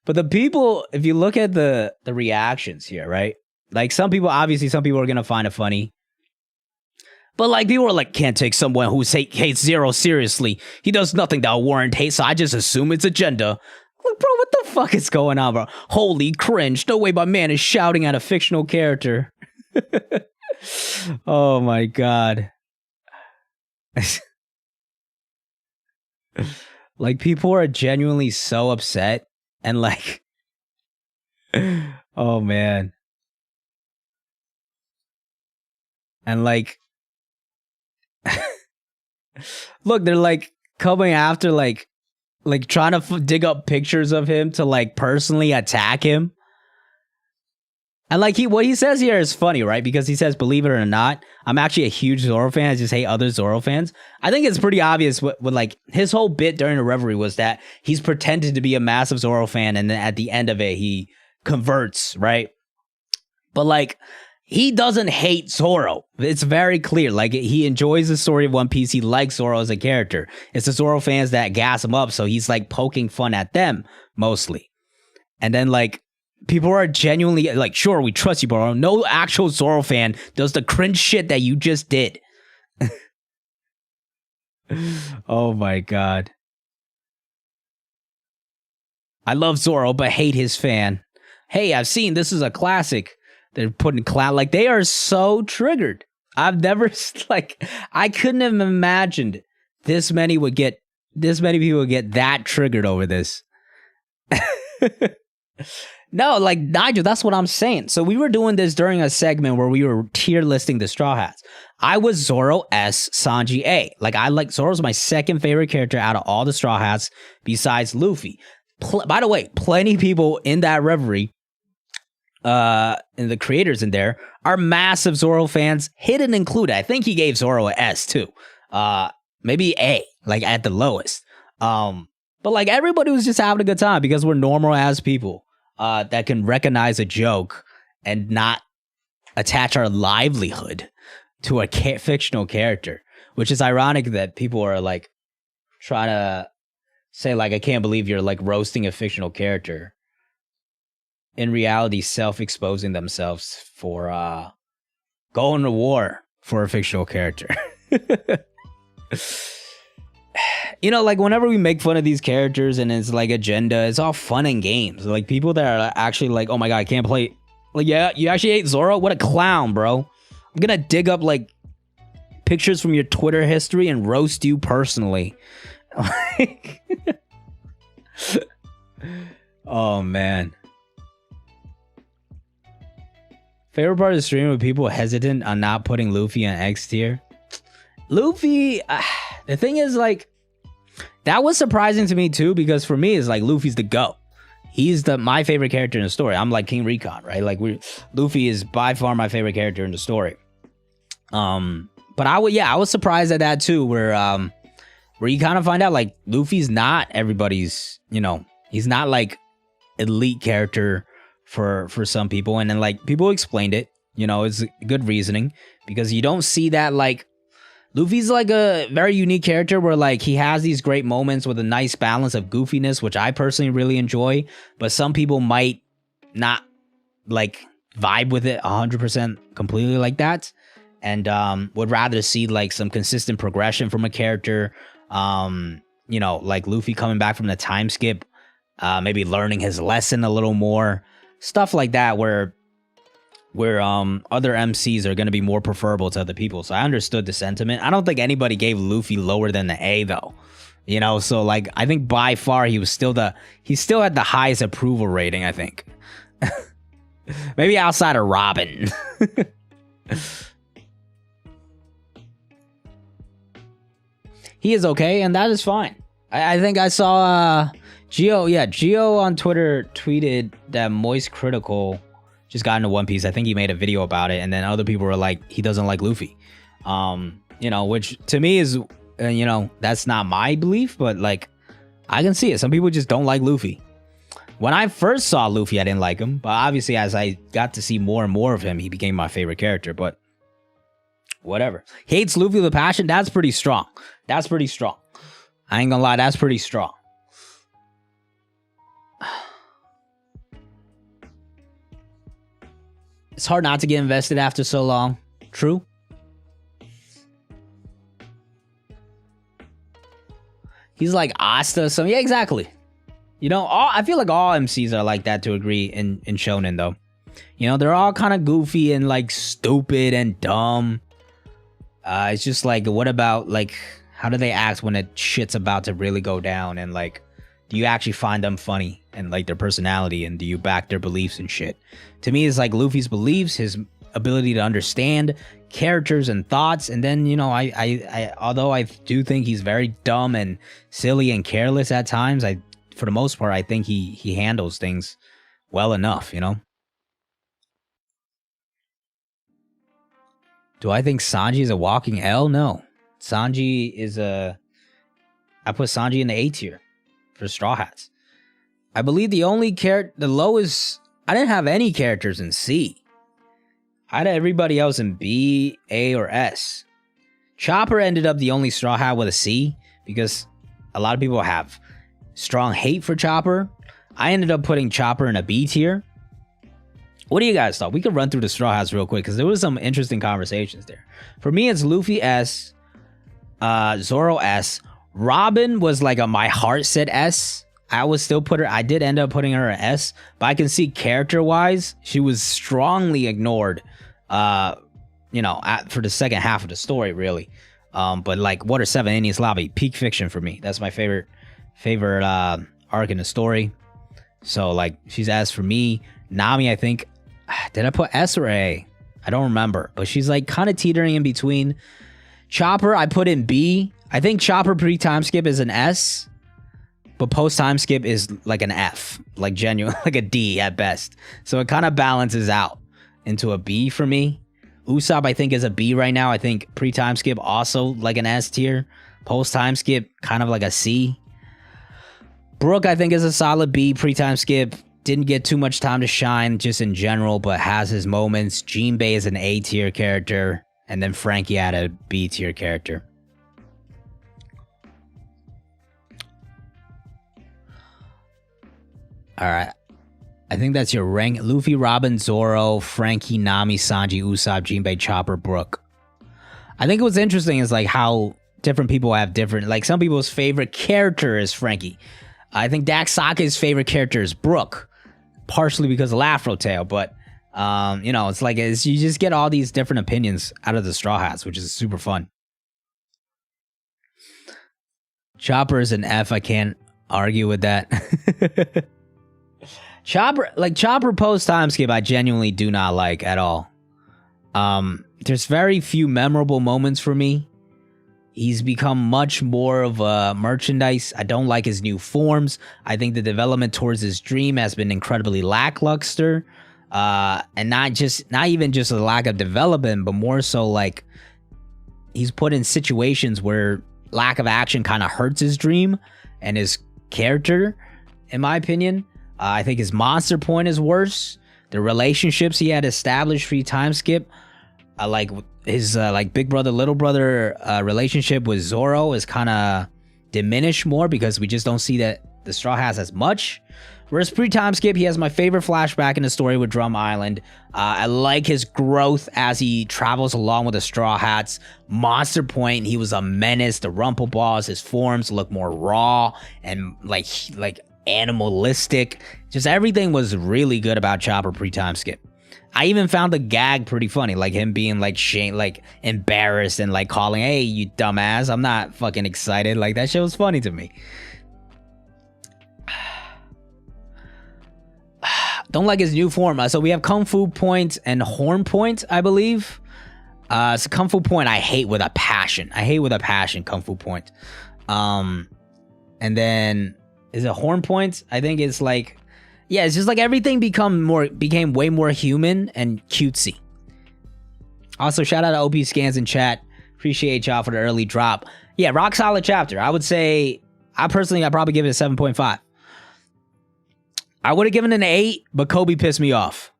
[SPEAKER 1] But the people, if you look at the reactions here, right? Like, some people are going to find it funny. But, like, people are like, can't take someone who hates Zero seriously. He does nothing that will warrant hate, so I just assume it's agenda. Like, bro, what the fuck is going on, bro? Holy cringe. No way my man is shouting at a fictional character. Oh my god. Like, people are genuinely so upset and like, oh man. And like, look, they're like coming after like trying to dig up pictures of him to like personally attack him. And like what he says here is funny, right? Because he says, believe it or not, I'm actually a huge Zoro fan. I just hate other Zoro fans. I think it's pretty obvious what like his whole bit during the reverie was that he's pretended to be a massive Zoro fan, and then at the end of it, he converts, right? But like, he doesn't hate Zoro. It's very clear. Like, he enjoys the story of One Piece. He likes Zoro as a character. It's the Zoro fans that gas him up, so he's like poking fun at them mostly. And then like, people are genuinely like, sure, we trust you, bro. No actual Zoro fan does the cringe shit that you just did. Oh my god. I love Zoro, but hate his fan. Hey, I've seen this is a classic. They're putting clown like they are so triggered. I've never like I couldn't have imagined this many people would get that triggered over this. No, like Nigel, that's what I'm saying. So we were doing this during a segment where we were tier listing the Straw Hats. I was Zoro S, Sanji A. Like Zoro's my second favorite character out of all the Straw Hats besides Luffy. By the way, plenty of people in that reverie, and the creators in there are massive Zoro fans, Hidden included. I think he gave Zoro an S too. Maybe A, like at the lowest. But like everybody was just having a good time because we're normal ass people. That can recognize a joke and not attach our livelihood to a fictional character, which is ironic that people are like trying to say like, I can't believe you're like roasting a fictional character. In reality, self-exposing themselves for going to war for a fictional character. You know, like whenever we make fun of these characters and it's like agenda, it's all fun and games. Like people that are actually like, oh my god, I can't play. Like, yeah, you actually hate Zoro? What a clown, bro. I'm gonna dig up like pictures from your Twitter history and roast you personally. Oh man. Favorite part of the stream with people hesitant on not putting Luffy in X tier. Luffy, the thing is like, that was surprising to me too, because for me, it's like Luffy's the GOAT. He's my favorite character in the story. I'm like King Recon, right? Like Luffy is by far my favorite character in the story. But I was surprised at that too, where you kind of find out like Luffy's not everybody's, you know, he's not like elite character for some people. And then like people explained it, you know, it's good reasoning because you don't see that like Luffy's like a very unique character where like he has these great moments with a nice balance of goofiness, which I personally really enjoy, but some people might not like vibe with it 100% completely like that, and would rather see like some consistent progression from a character. You know, like Luffy coming back from the time skip, maybe learning his lesson a little more, stuff like that, where other MCs are going to be more preferable to other people. So I understood the sentiment. I don't think anybody gave Luffy lower than the A though. You know, so like I think by far he still had the highest approval rating, I think. Maybe outside of Robin. He is okay, and that is fine. I think I saw Geo on Twitter tweeted that Moist Critical just got into One Piece. I think he made a video about it, and then other people were like, he doesn't like Luffy. You know, which to me is, you know, that's not my belief, but like, I can see it. Some people just don't like Luffy. When I first saw Luffy, I didn't like him, but obviously as I got to see more and more of him, he became my favorite character, but whatever. Hates Luffy with a passion, that's pretty strong. That's pretty strong. I ain't gonna lie, that's pretty strong. It's hard not to get invested after so long. True. He's like Asta. So yeah, exactly. You know, I feel like all MCs are like that to agree in Shonen though. You know, they're all kind of goofy and like stupid and dumb. It's just like, what about like, how do they act when it shit's about to really go down? And like, do you actually find them funny and like their personality, and do you back their beliefs and shit? To me, it's like Luffy's beliefs, his ability to understand characters and thoughts, and then, you know, I although I do think he's very dumb and silly and careless at times, for the most part, I think he handles things well enough, you know. Do I think Sanji is a walking L? No. Sanji is I put Sanji in the A tier for Straw Hats. I believe the lowest, I didn't have any characters in C. I had everybody else in B, A, or S. Chopper ended up the only Straw Hat with a C because a lot of people have strong hate for Chopper. I ended up putting Chopper in a B tier. What do you guys thought? We could run through the Straw Hats real quick because there was some interesting conversations there. For me, it's Luffy S, Zoro S. Robin was like my heart said S. I would still put her, I did end up putting her at S, but I can see character-wise, she was strongly ignored, for the second half of the story, really. But like Water 7, Enies Lobby, peak fiction for me. That's my favorite arc in the story. So like, she's S for me. Nami, I think, did I put S or A? I don't remember, but she's like kind of teetering in between. Chopper, I put in B. I think Chopper pre-time skip is an S, but post-time skip is like an F, like genuine, like a D at best. So it kind of balances out into a B for me. Usopp, I think, is a B right now. I think pre-time skip also like an S tier. Post-time skip, kind of like a C. Brook, I think, is a solid B. Pre-time skip, didn't get too much time to shine just in general, but has his moments. Jinbei is an A tier character. And then Frankie had a B tier character. Alright. I think that's your rank. Luffy, Robin, Zoro, Frankie, Nami, Sanji, Usopp, Jinbei, Chopper, Brook. I think what's interesting is like how different people have different, like some people's favorite character is Frankie. I think Dax Saka's favorite character is Brook, partially because of Afro Tail, but it's like you just get all these different opinions out of the Straw Hats, which is super fun. Chopper is an F. I can't argue with that. Chopper post time skip, I genuinely do not like at all. There's very few memorable moments for me. He's become much more of a merchandise. I don't like his new forms. I think the development towards his dream has been incredibly lackluster. And not even just a lack of development, but more so like he's put in situations where lack of action kind of hurts his dream and his character, in my opinion. I think his monster point is worse. The relationships he had established free time skip, like his big brother little brother relationship with Zoro is kind of diminished more because we just don't see that the Straw Hats as much. Whereas pre-time skip, he has my favorite flashback in the story with Drum Island. I like his growth as he travels along with the Straw Hats. Monster Point, he was a menace. The Rumple Balls, his forms look more raw and like animalistic. Just everything was really good about Chopper pre-time skip. I even found the gag pretty funny, like him being like embarrassed and like calling, "Hey, you dumbass, I'm not fucking excited." Like that shit was funny to me. Don't like his new form. So we have Kung Fu Point and Horn Point, I believe. So Kung Fu Point, I hate with a passion. Kung Fu Point. And then is it Horn Point? I think it's like, yeah, it's just like everything became way more human and cutesy. Also, shout out to OP Scans in chat. Appreciate y'all for the early drop. Yeah, rock solid chapter. I would say, I'd probably give it a 7.5. I would have given it an 8, but Kobe pissed me off.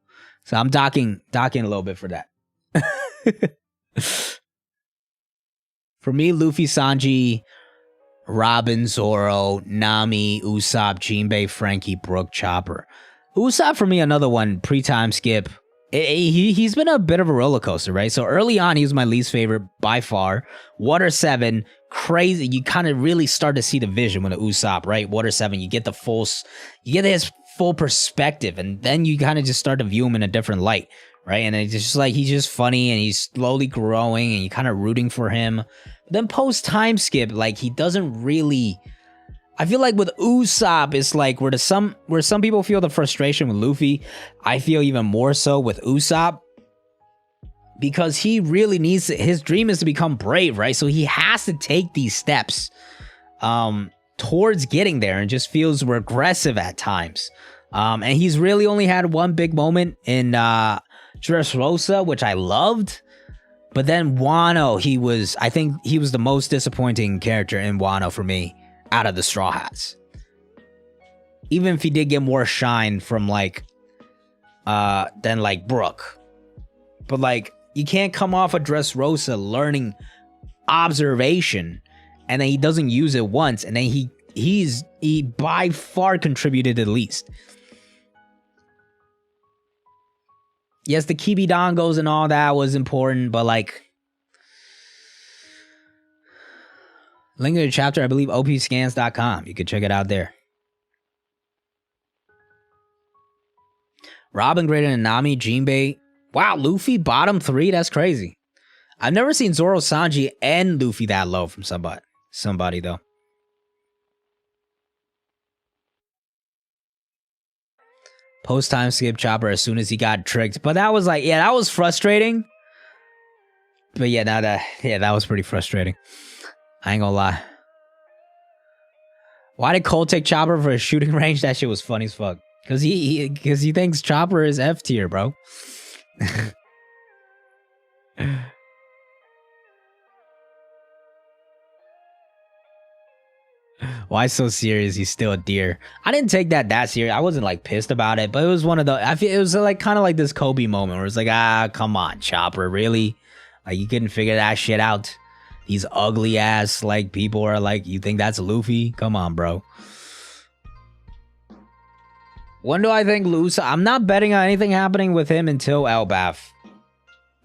[SPEAKER 1] So I'm docking a little bit for that. For me, Luffy, Sanji, Robin, Zoro, Nami, Usopp, Jinbei, Frankie, Brook, Chopper. Usopp, for me, another one, pre-time skip. He's been a bit of a roller coaster, right? So early on, he was my least favorite by far. Water 7, crazy. You kind of really start to see the vision with the Usopp, right? Water 7, you get his full perspective, and then you kind of just start to view him in a different light, right? And it's just like he's just funny and he's slowly growing and you're kind of rooting for him. Then post time skip, like he doesn't really. I feel like with Usopp, it's like where some people feel the frustration with Luffy, I feel even more so with Usopp, because he really needs his dream is to become brave, right? So he has to take these steps towards getting there, and just feels regressive at times. And he's really only had one big moment in Dressrosa, which I loved. But then Wano, I think he was the most disappointing character in Wano for me out of the Straw Hats. Even if he did get more shine from like, than like Brook. But like, you can't come off a Dressrosa learning observation and then he doesn't use it once and then he by far contributed the least. Yes, the Kibi Dongos and all that was important, but like, link to the chapter, I believe opscans.com. You can check it out there. Robin greater than Nami, Jinbei. Wow, Luffy bottom 3? That's crazy. I've never seen Zoro, Sanji, and Luffy that low from somebody though. Post time skip Chopper as soon as he got tricked. But that was like, yeah, that was frustrating. But yeah, that was pretty frustrating. I ain't gonna lie. Why did Cole take Chopper for a shooting range? That shit was funny as fuck. Cause he thinks Chopper is F tier, bro. Why so serious? He's still a deer. I didn't take that serious. I wasn't like pissed about it, but it was one of the. I feel it was like kind of like this Kobe moment where it's like, come on, Chopper, really? Like you couldn't figure that shit out. These ugly ass like people are like, you think that's Luffy? Come on, bro. When do I think Lusa? I'm not betting on anything happening with him until Elbaf.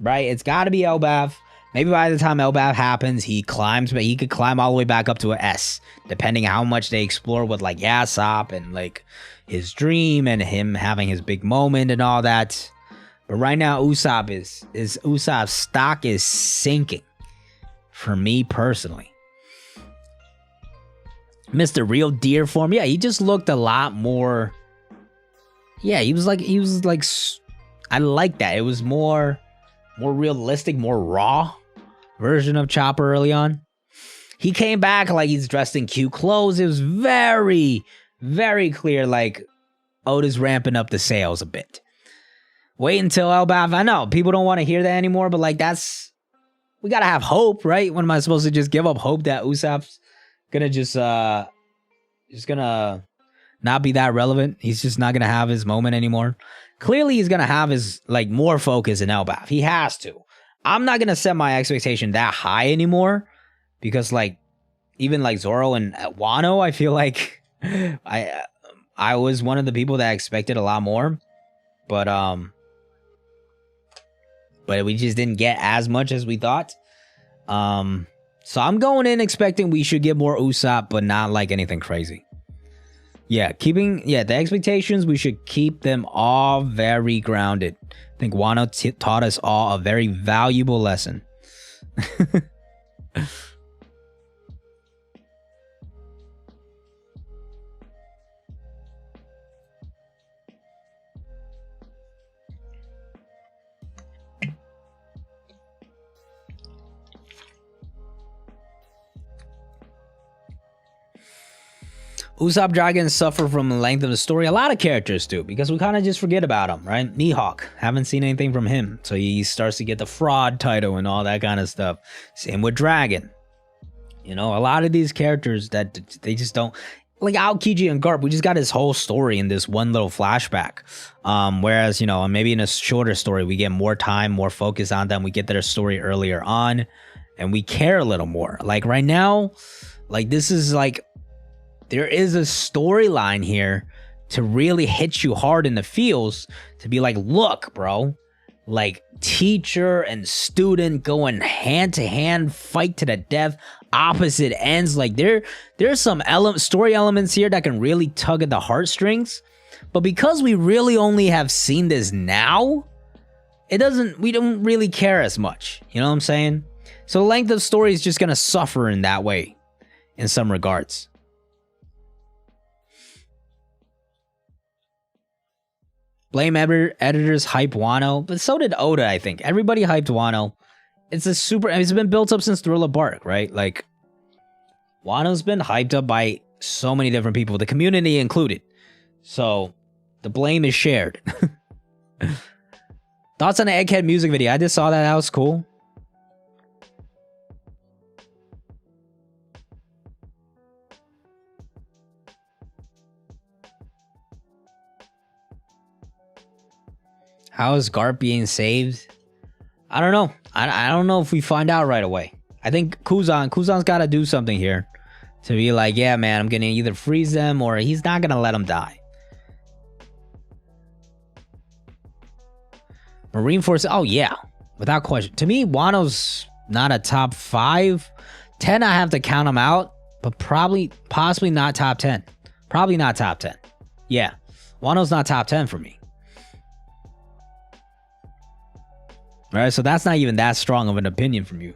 [SPEAKER 1] Right? It's got to be Elbaf. Maybe by the time Elbaf happens, he climbs, but he could climb all the way back up to an S, depending how much they explore with like Yasop and like his dream and him having his big moment and all that. But right now, Usopp's stock is sinking. For me personally. Mr. Real Deer form. Yeah, he just looked a lot more. Yeah, he was like, I like that. It was more realistic, more raw version of Chopper early on. He came back like he's dressed in cute clothes. It was very, very clear like Oda's ramping up the sales a bit. Wait until Elbaf. I know people don't want to hear that anymore, but like we gotta have hope, right? When am I supposed to just give up hope that Usopp's gonna just gonna not be that relevant? He's just not gonna have his moment anymore. Clearly, he's gonna have his like more focus in Elbaf. He has to. I'm not gonna set my expectation that high anymore because like even like Zoro and Wano, I feel like I was one of the people that expected a lot more, but we just didn't get as much as we thought. So I'm going in expecting we should get more Usopp, but not like anything crazy. Yeah, the expectations, we should keep them all very grounded. I think Wano taught us all a very valuable lesson. Usopp dragons suffer from the length of the story. A lot of characters do, because we kind of just forget about them, right? Mihawk, haven't seen anything from him, so he starts to get the fraud title and all that kind of stuff. Same with Dragon. You know, a lot of these characters that they just don't... Like Aokiji and Garp, we just got his whole story in this one little flashback. Whereas, you know, maybe in a shorter story, we get more time, more focus on them. We get their story earlier on, and we care a little more. Like right now, like this is like... There is a storyline here to really hit you hard in the feels, to be like, look, bro, like teacher and student going hand to hand, fight to the death, opposite ends. Like there's some story elements here that can really tug at the heartstrings. But because we really only have seen this now, we don't really care as much. You know what I'm saying? So the length of story is just going to suffer in that way, in some regards. Blame editors hype Wano, but so did Oda, I think. Everybody hyped Wano. It's been built up since Thriller Bark, right? Like, Wano's been hyped up by so many different people, the community included. So, the blame is shared. Thoughts on the Egghead music video? I just saw that. That was cool. How is Garp being saved? I don't know. I don't know if we find out right away. I think Kuzan's got to do something here to be like, yeah, man, I'm going to either freeze them or he's not going to let them die. Marine Force. Oh, yeah. Without question. To me, Wano's not a top 5. 10, I have to count him out, but possibly not top 10. Probably not top 10. Yeah. Wano's not top 10 for me. All right, so that's not even that strong of an opinion from you.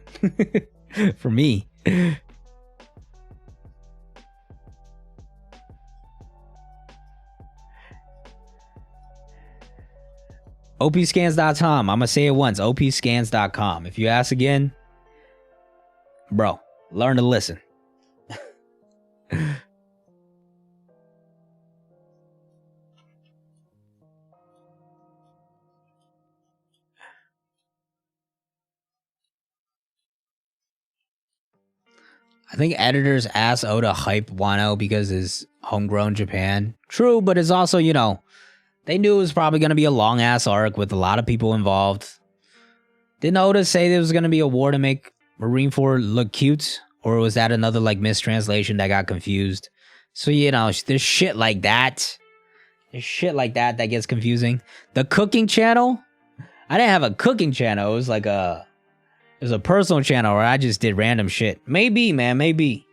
[SPEAKER 1] For me. opscans.com. I'm going to say it once. opscans.com. If you ask again, bro, learn to listen. I think editors asked Oda hype Wano because it's homegrown Japan. True, but it's also, you know, they knew it was probably going to be a long-ass arc with a lot of people involved. Didn't Oda say there was going to be a war to make Marineford look cute? Or was that another, like, mistranslation that got confused? So, you know, there's shit like that. There's shit like that that gets confusing. The cooking channel? I didn't have a cooking channel. It was like a... It was a personal channel where I just did random shit. Maybe, man, maybe.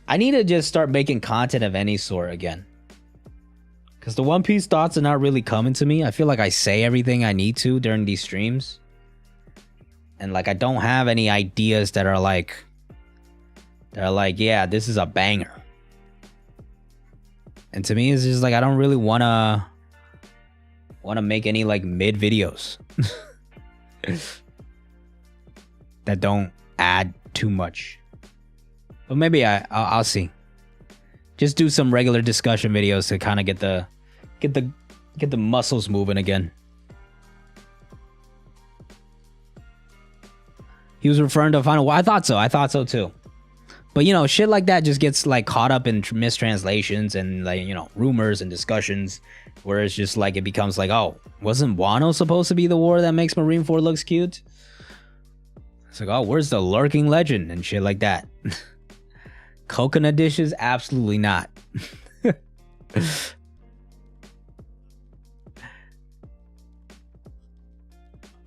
[SPEAKER 1] I need to just start making content of any sort again. Because the One Piece thoughts are not really coming to me. I feel like I say everything I need to during these streams. And like, I don't have any ideas that are like, yeah, this is a banger. And to me, it's just like, I don't really want to make any like mid videos. That don't add too much. But maybe I'll see. Just do some regular discussion videos to kind of get the muscles moving again. He was referring to a final. Well, I thought so too. But you know, shit like that just gets like caught up in mistranslations and like, you know, rumors and discussions where it's just like it becomes like, oh, wasn't Wano supposed to be the war that makes Marineford looks cute? It's like, oh, where's the lurking legend and shit like that? Coconut dishes? Absolutely not.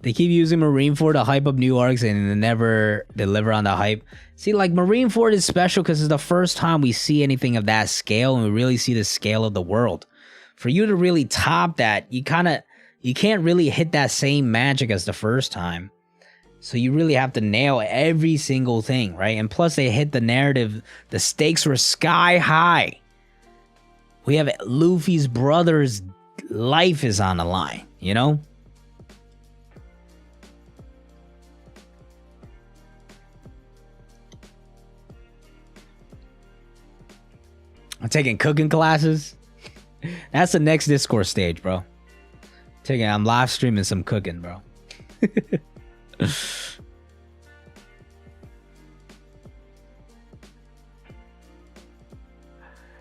[SPEAKER 1] They keep using Marineford to hype up new arcs and they never deliver on the hype. See, like, Marineford is special because it's the first time we see anything of that scale and we really see the scale of the world. For you to really top that, you can't really hit that same magic as the first time. So you really have to nail every single thing, right? And plus they hit the narrative. The stakes were sky high. We have Luffy's brother's life is on the line, you know? I'm taking cooking classes. That's the next Discord stage, bro. I'm live streaming some cooking, bro.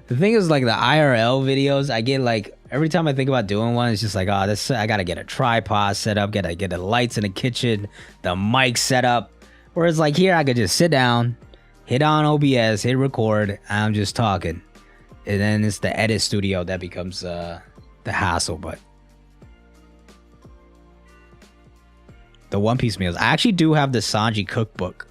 [SPEAKER 1] The thing is, like, the IRL videos, I get like every time I think about doing one, it's just like, oh, this, I gotta get a tripod set up, gotta get the lights in the kitchen, the mic set up. Whereas like here, I could just sit down, hit on OBS, hit record, and I'm just talking. And then it's the edit studio that becomes the hassle, but the One Piece meals. I actually do have the Sanji cookbook,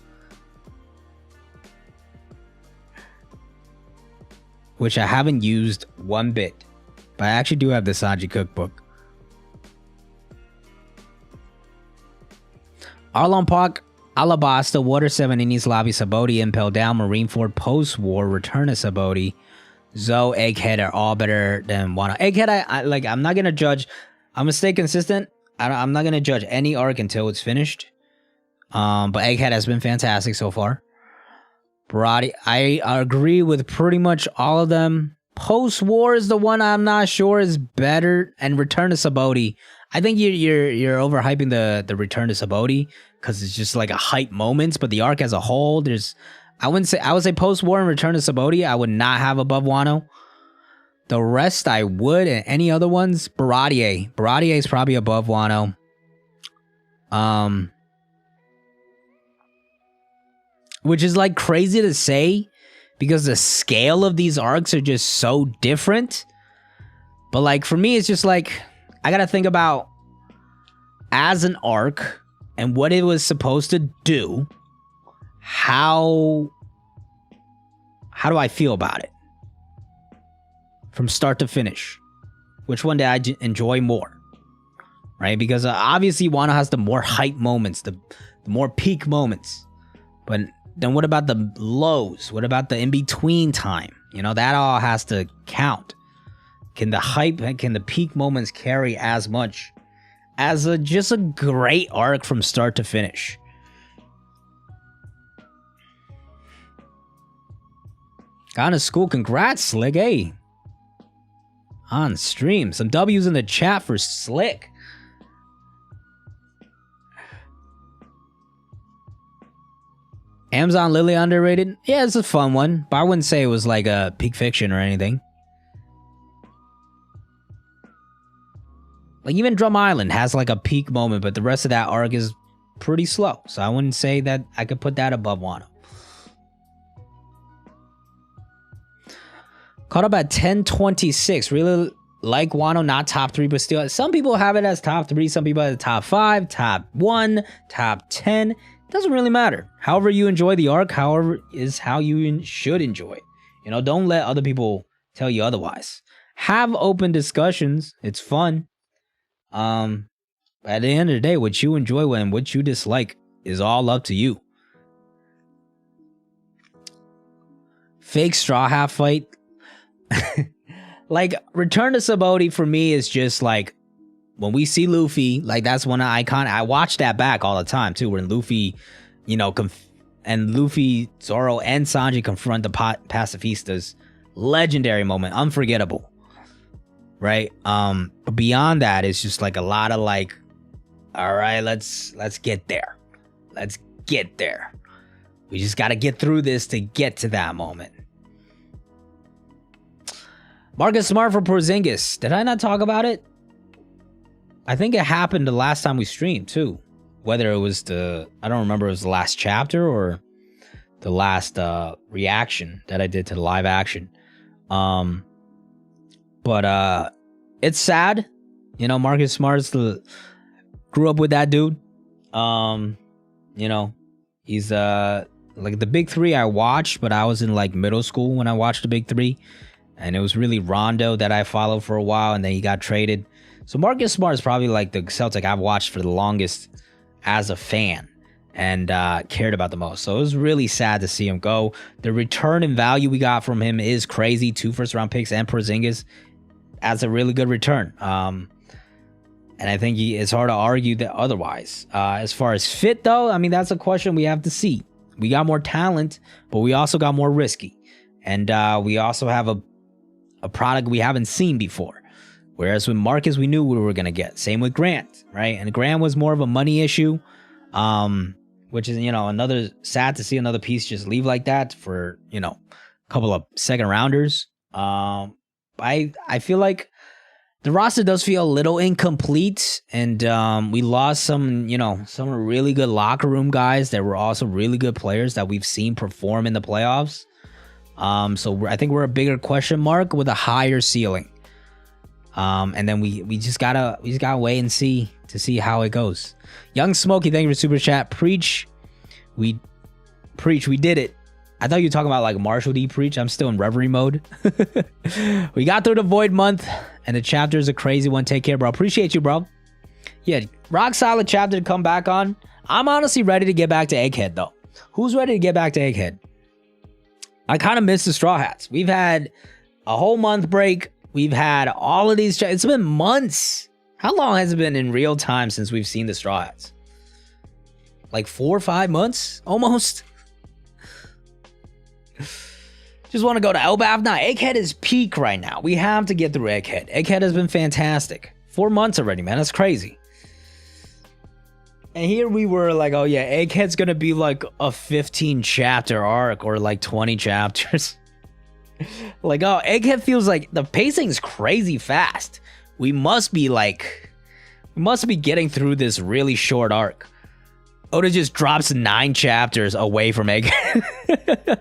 [SPEAKER 1] which I haven't used one bit, but I actually do have the Sanji cookbook. Arlon Park, Alabasta, Water 7 Inis Lobby, Saboti, Impel Down, Marineford, Post-War, Return to Saboti, Zoe, Egghead are all better than Wano. Egghead, I'm not gonna judge. I'm gonna stay consistent. I'm not gonna judge any arc until it's finished. But Egghead has been fantastic so far. Barati, I agree with pretty much all of them. Post-War is the one I'm not sure is better, and Return to Saboti. I think you're overhyping the Return to Saboti because it's just like a hype moments, but the arc as a whole, I would say Post-War and Return to Saboti I would not have above Wano. The rest I would, and any other ones, Baradier. Baradier is probably above Wano. Which is like crazy to say because the scale of these arcs are just so different. But like for me, it's just like I gotta think about as an arc and what it was supposed to do. How do I feel about it? From start to finish. Which one did I enjoy more? Right? Because obviously Wano has the more hype moments, the more peak moments. But then what about the lows? What about the in-between time? You know, that all has to count. Can the hype, can the peak moments carry as much as just a great arc from start to finish? Gone to school, congrats, Slick. Hey. On stream. Some W's in the chat for Slick. Amazon Lily underrated? Yeah, it's a fun one, but I wouldn't say it was like a peak fiction or anything. Like even Drum Island has like a peak moment, but the rest of that arc is pretty slow. So I wouldn't say that I could put that above Wano. Caught up at 10:26. Really like Wano, not top 3, but still. Some people have it as top 3. Some people have it top 5, top 1, top 10. Doesn't really matter. However you enjoy the arc, however is how you should enjoy it. You know, don't let other people tell you otherwise. Have open discussions. It's fun. At the end of the day, what you enjoy and what you dislike is all up to you. Fake Straw Hat fight. Like Return to Sabaody for me is just like when we see Luffy, like that's one icon. I watch that back all the time too, when Luffy, you know, and Luffy, Zoro, and Sanji confront the pacifistas. Legendary moment, unforgettable, right? But beyond that, it's just like a lot of like, all right, let's get there, let's get there. We just got to get through this to get to that moment. Marcus Smart for Porzingis. Did I not talk about it? I think it happened the last time we streamed too. Whether it was I don't remember if it was the last chapter or the last reaction that I did to the live action. But it's sad. You know, Marcus Smart's grew up with that dude. You know, he's like the big 3 I watched, but I was in like middle school when I watched the big 3. And it was really Rondo that I followed for a while, and then he got traded. So Marcus Smart is probably like the Celtic I've watched for the longest as a fan and cared about the most. So it was really sad to see him go. The return in value we got from him is crazy. 2 first-round picks and Porzingis as a really good return. And I think it's hard to argue that otherwise. As far as fit, though, I mean, that's a question we have to see. We got more talent, but we also got more risky. And we also have a product we haven't seen before. Whereas with Marcus, we knew what we were going to get. Same with Grant, right? And Grant was more of a money issue, which is, you know, another sad to see another piece just leave like that for, you know, a couple of second rounders. I feel like the roster does feel a little incomplete, and we lost some, you know, some really good locker room guys that were also really good players that we've seen perform in the playoffs. So I think we're a bigger question mark with a higher ceiling. And then we just gotta wait and see to see how it goes. Young Smokey, thank you for super chat. Preach, we did it. I thought you were talking about like Marshall D. Preach. I'm still in reverie mode. We got through the void month, and the chapter is a crazy one. Take care, bro. Appreciate you, bro. Yeah, rock solid chapter to come back on. I'm honestly ready to get back to Egghead though. Who's ready to get back to Egghead? I kind of miss the Straw Hats. We've had a whole month break. We've had all of these. It's been months. How long has it been in real time since we've seen the Straw Hats? Like 4 or 5 months almost. Just want to go to Elbaf. Nah, Egghead is peak right now. We have to get through Egghead. Egghead has been fantastic. 4 months already, man. That's crazy. And here we were like, oh yeah, Egghead's gonna be like a 15 chapter arc or like 20 chapters. Like, oh, Egghead feels like the pacing is crazy fast. We must be getting through this really short arc. Oda just drops 9 chapters away from Egghead.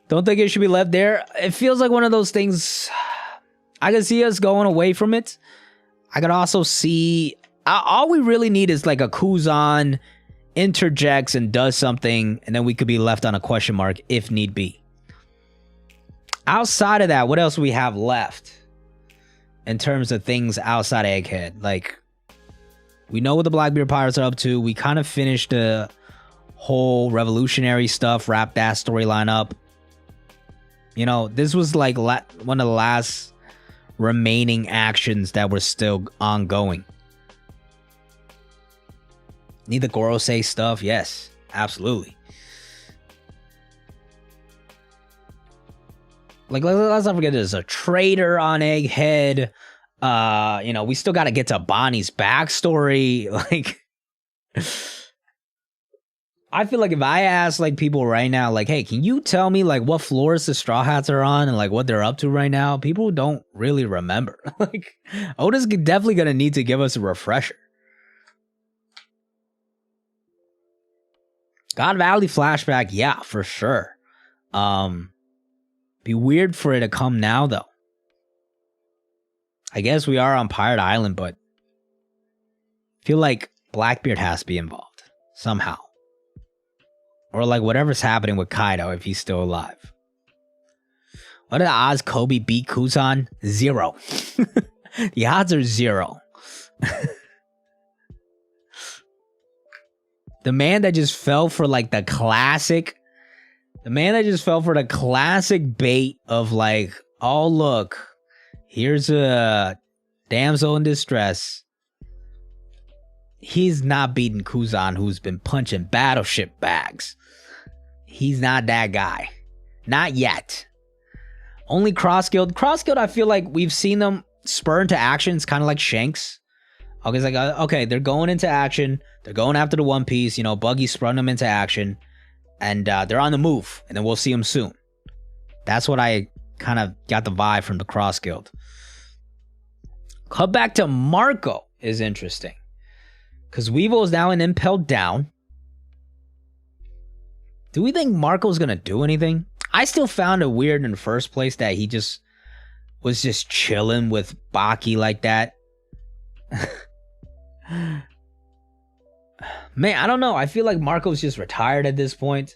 [SPEAKER 1] Don't think it should be left there. It feels like one of those things. I can see us going away from it. I could also see all we really need is like a Kuzan interjects and does something, and then we could be left on a question mark if need be. Outside of that, what else we have left in terms of things outside of Egghead? Like, we know what the Blackbeard Pirates are up to. We kind of finished the whole revolutionary stuff, wrapped that storyline up. You know, this was like one of the last remaining actions that were still ongoing. Need the Gorosei stuff? Yes, absolutely. Like, let's not forget there's a traitor on Egghead. You know, we still got to get to Bonnie's backstory. Like, I feel like if I ask like people right now, like, hey, can you tell me like what floors the Straw Hats are on and like what they're up to right now? People don't really remember. Like, Oda's definitely gonna need to give us a refresher. God Valley flashback, yeah, for sure. Be weird for it to come now though. I guess we are on Pirate Island, but I feel like Blackbeard has to be involved somehow. Or like whatever's happening with Kaido if he's still alive. What are the odds Kobe beat Kuzan? 0. The odds are 0. The man that just fell for like the classic. The man that just fell for the classic bait of like, oh look, here's a damsel in distress. He's not beating Kuzan, who's been punching battleship bags. He's not that guy. Not yet. Only Cross Guild. Cross Guild, I feel like we've seen them spur into action. It's kind of like Shanks. Okay, it's like, okay, they're going into action. They're going after the One Piece. You know, Buggy sprung them into action. And they're on the move. And then we'll see them soon. That's what I kind of got the vibe from the Cross Guild. Cut back to Marco is interesting. Because Weevil is now an impelled down. Do we think Marco's going to do anything? I still found it weird in the first place that he just was just chilling with Baki like that. Man, I don't know. I feel like Marco's just retired at this point.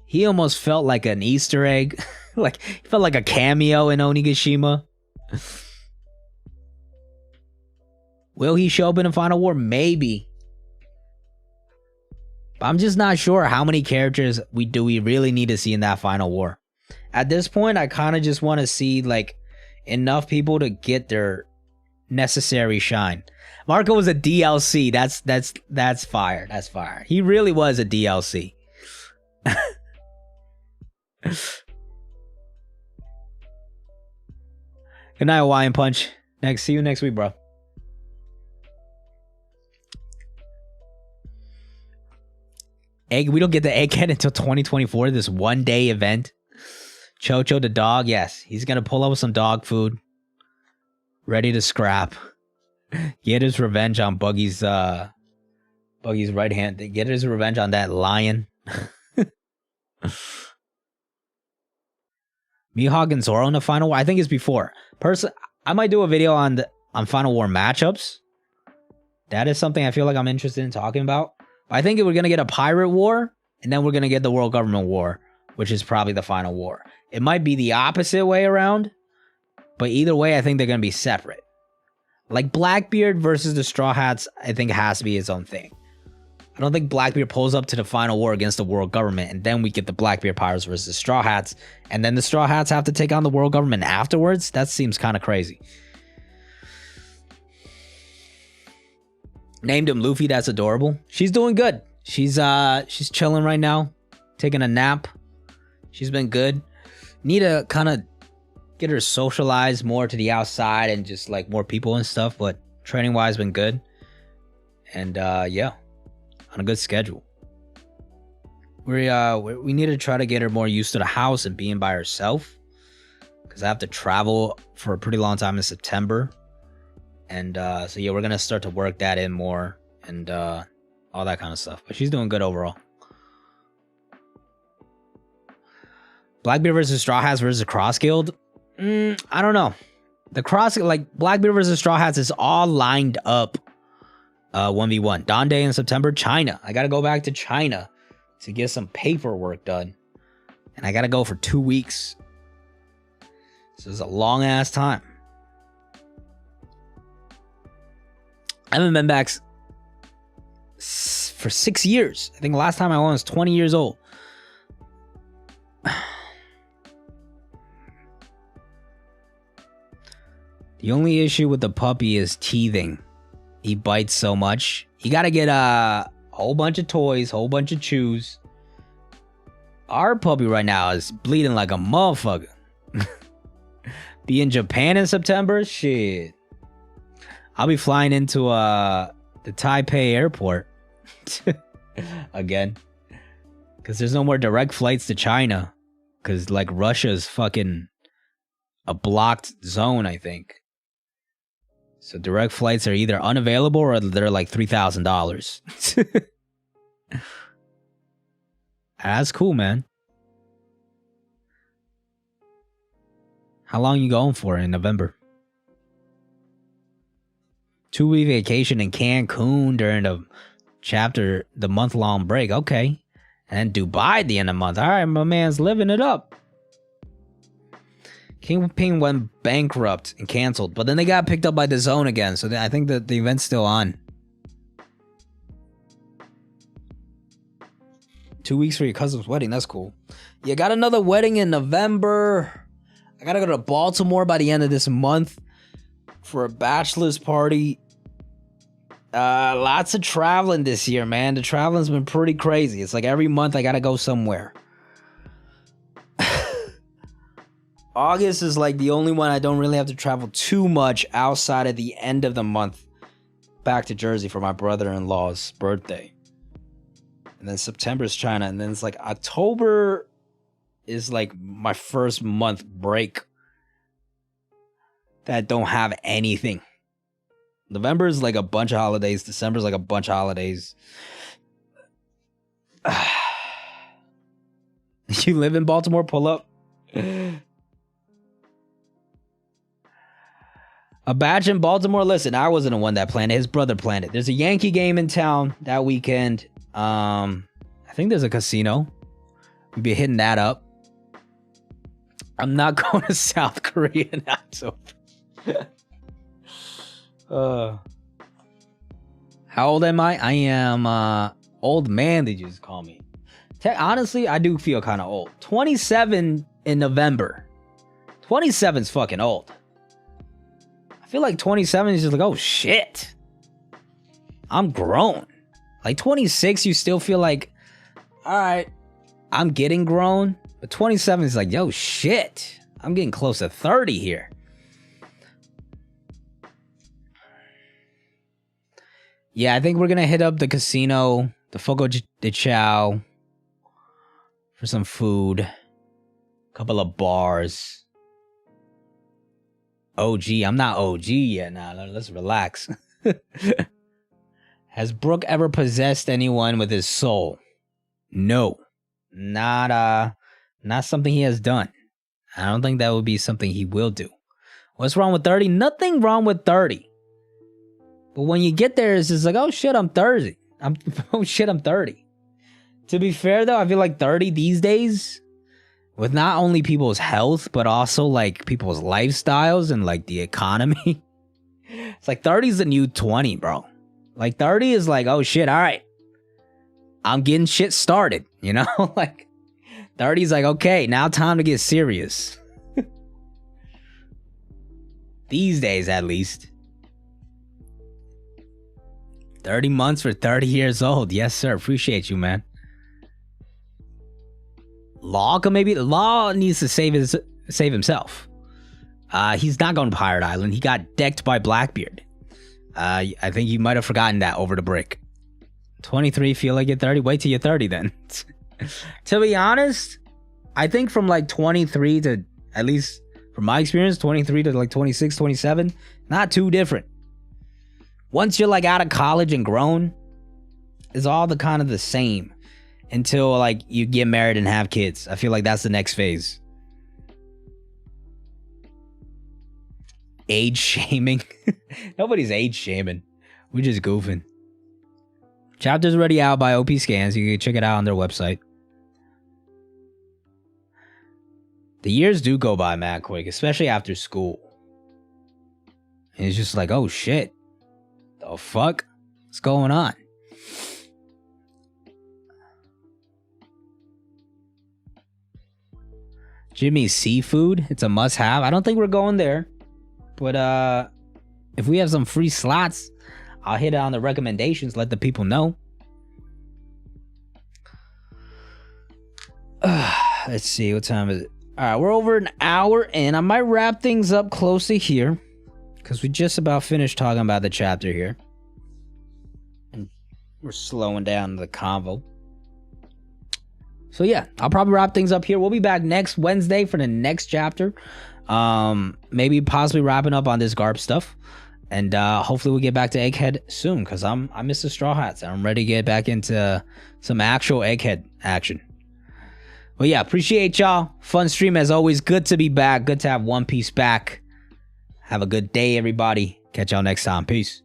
[SPEAKER 1] He almost felt like an Easter egg. Like, he felt like a cameo in Onigashima. Will he show up in the Final War? Maybe. But I'm just not sure how many characters we really need to see in that Final War. At this point, I kind of just want to see like enough people to get their necessary shine. Marco was a DLC. That's fire. That's fire. He really was a DLC. Good night, Hawaiian Punch. See you next week, bro. We don't get the Egghead until 2024. This one-day event. Chocho the dog, yes, he's gonna pull up with some dog food, ready to scrap. Get his revenge on Buggy's right hand. Get his revenge on that lion. Mihawk and Zoro in the Final War. I think it's before. I might do a video on Final War matchups. That is something I feel like I'm interested in talking about. I think we're going to get a pirate war, and then we're going to get the world government war, which is probably the final war. It might be the opposite way around, but either way, I think they're going to be separate. Like Blackbeard versus the Straw Hats, I think it has to be its own thing. I don't think Blackbeard pulls up to the final war against the world government, and then we get the Blackbeard Pirates versus the Straw Hats, and then the Straw Hats have to take on the world government afterwards? That seems kind of crazy. Named him Luffy, that's adorable. She's doing good. She's chilling right now, taking a nap. She's been good. Need to kind of get her socialized more to the outside and just like more people and stuff, but training wise been good. And yeah, on a good schedule. We need to try to get her more used to the house and being by herself, because I have to travel for a pretty long time in September. And so yeah, we're gonna start to work that in more and all that kind of stuff. But she's doing good overall. Blackbeard versus Straw Hats versus Cross Guild. I don't know. The cross, like Blackbeard versus Straw Hats, is all lined up. 1v1. Dawn Day in September, China. I gotta go back to China to get some paperwork done, and I gotta go for 2 weeks. So it's a long ass time. I haven't been back for 6 years. I think the last time I went was 20 years old. The only issue with the puppy is teething. He bites so much. You gotta get a whole bunch of toys, whole bunch of chews. Our puppy right now is bleeding like a motherfucker. Be in Japan in September? Shit. I'll be flying into the Taipei airport again, because there's no more direct flights to China, because like Russia's fucking a blocked zone, I think. So direct flights are either unavailable or they're like $3,000. That's cool, man. How long you going for in November? 2-week vacation in Cancun during the month-long break. Okay. And then Dubai at the end of the month. All right, my man's living it up. Kingpin went bankrupt and canceled, but then they got picked up by DAZN again, so I think that the event's still on. 2 weeks for your cousin's wedding. That's cool. You got another wedding in November. I gotta go to Baltimore by the end of this month for a bachelor's party. Lots of traveling this year, man. The traveling's been pretty crazy. It's like every month I gotta go somewhere. August is like the only one I don't really have to travel too much outside of the end of the month back to Jersey for my brother-in-law's birthday. And then September is China. And then it's like October is like my first month break that don't have anything. November is like a bunch of holidays. December is like a bunch of holidays. You live in Baltimore? Pull up. A batch in Baltimore? Listen, I wasn't the one that planned it. His brother planned it. There's a Yankee game in town that weekend. I think there's a casino. We'll be hitting that up. I'm not going to South Korea in October. How old am I? I am old man, did you just call me? Honestly, I do feel kind of old. 27 in November. 27's fucking old. I feel like 27 is just like, oh shit. I'm grown. Like 26, you still feel like, all right, I'm getting grown. But 27 is like, yo, shit. I'm getting close to 30 here. Yeah, I think we're going to hit up the casino, the Fogo de Chao, for some food. A couple of bars. OG. I'm not OG yet. Nah, let's relax. Has Brooke ever possessed anyone with his soul? No. Not something he has done. I don't think that would be something he will do. What's wrong with 30? Nothing wrong with 30. But when you get there, it's just like, oh shit, I'm 30. Oh shit, I'm 30. To be fair though, I feel like 30 these days, with not only people's health, but also like people's lifestyles and like the economy. It's like 30 is the new 20, bro. Like 30 is like, oh shit, all right. I'm getting shit started, you know? Like 30 is like, okay, now time to get serious. These days, at least. 30 months for 30 years old. Yes, sir. Appreciate you, man. Law needs to save himself. He's not going to Pirate Island. He got decked by Blackbeard. I think you might have forgotten that over the break. 23, feel like you're 30? Wait till you're 30 then. To be honest, I think from like 23 to, at least from my experience, 23 to like 26, 27, not too different. Once you're like out of college and grown, it's all the kind of the same until like you get married and have kids. I feel like that's the next phase. Age shaming. Nobody's age shaming. We're just goofing. Chapter's already out by OP Scans. You can check it out on their website. The years do go by mad quick, especially after school. And it's just like, oh shit. The fuck? What's going on? Jimmy's Seafood. It's a must-have. I don't think we're going there. But if we have some free slots, I'll hit it on the recommendations, let the people know. Let's see, what time is it? Alright, we're over an hour in. I might wrap things up close to here, because we just about finished talking about the chapter here. And we're slowing down the convo. So yeah, I'll probably wrap things up here. We'll be back next Wednesday for the next chapter. Maybe possibly wrapping up on this GARP stuff. And hopefully we'll get back to Egghead soon, because I miss the Straw Hats. I'm ready to get back into some actual Egghead action. But yeah, appreciate y'all. Fun stream as always. Good to be back. Good to have One Piece back. Have a good day, everybody. Catch y'all next time. Peace.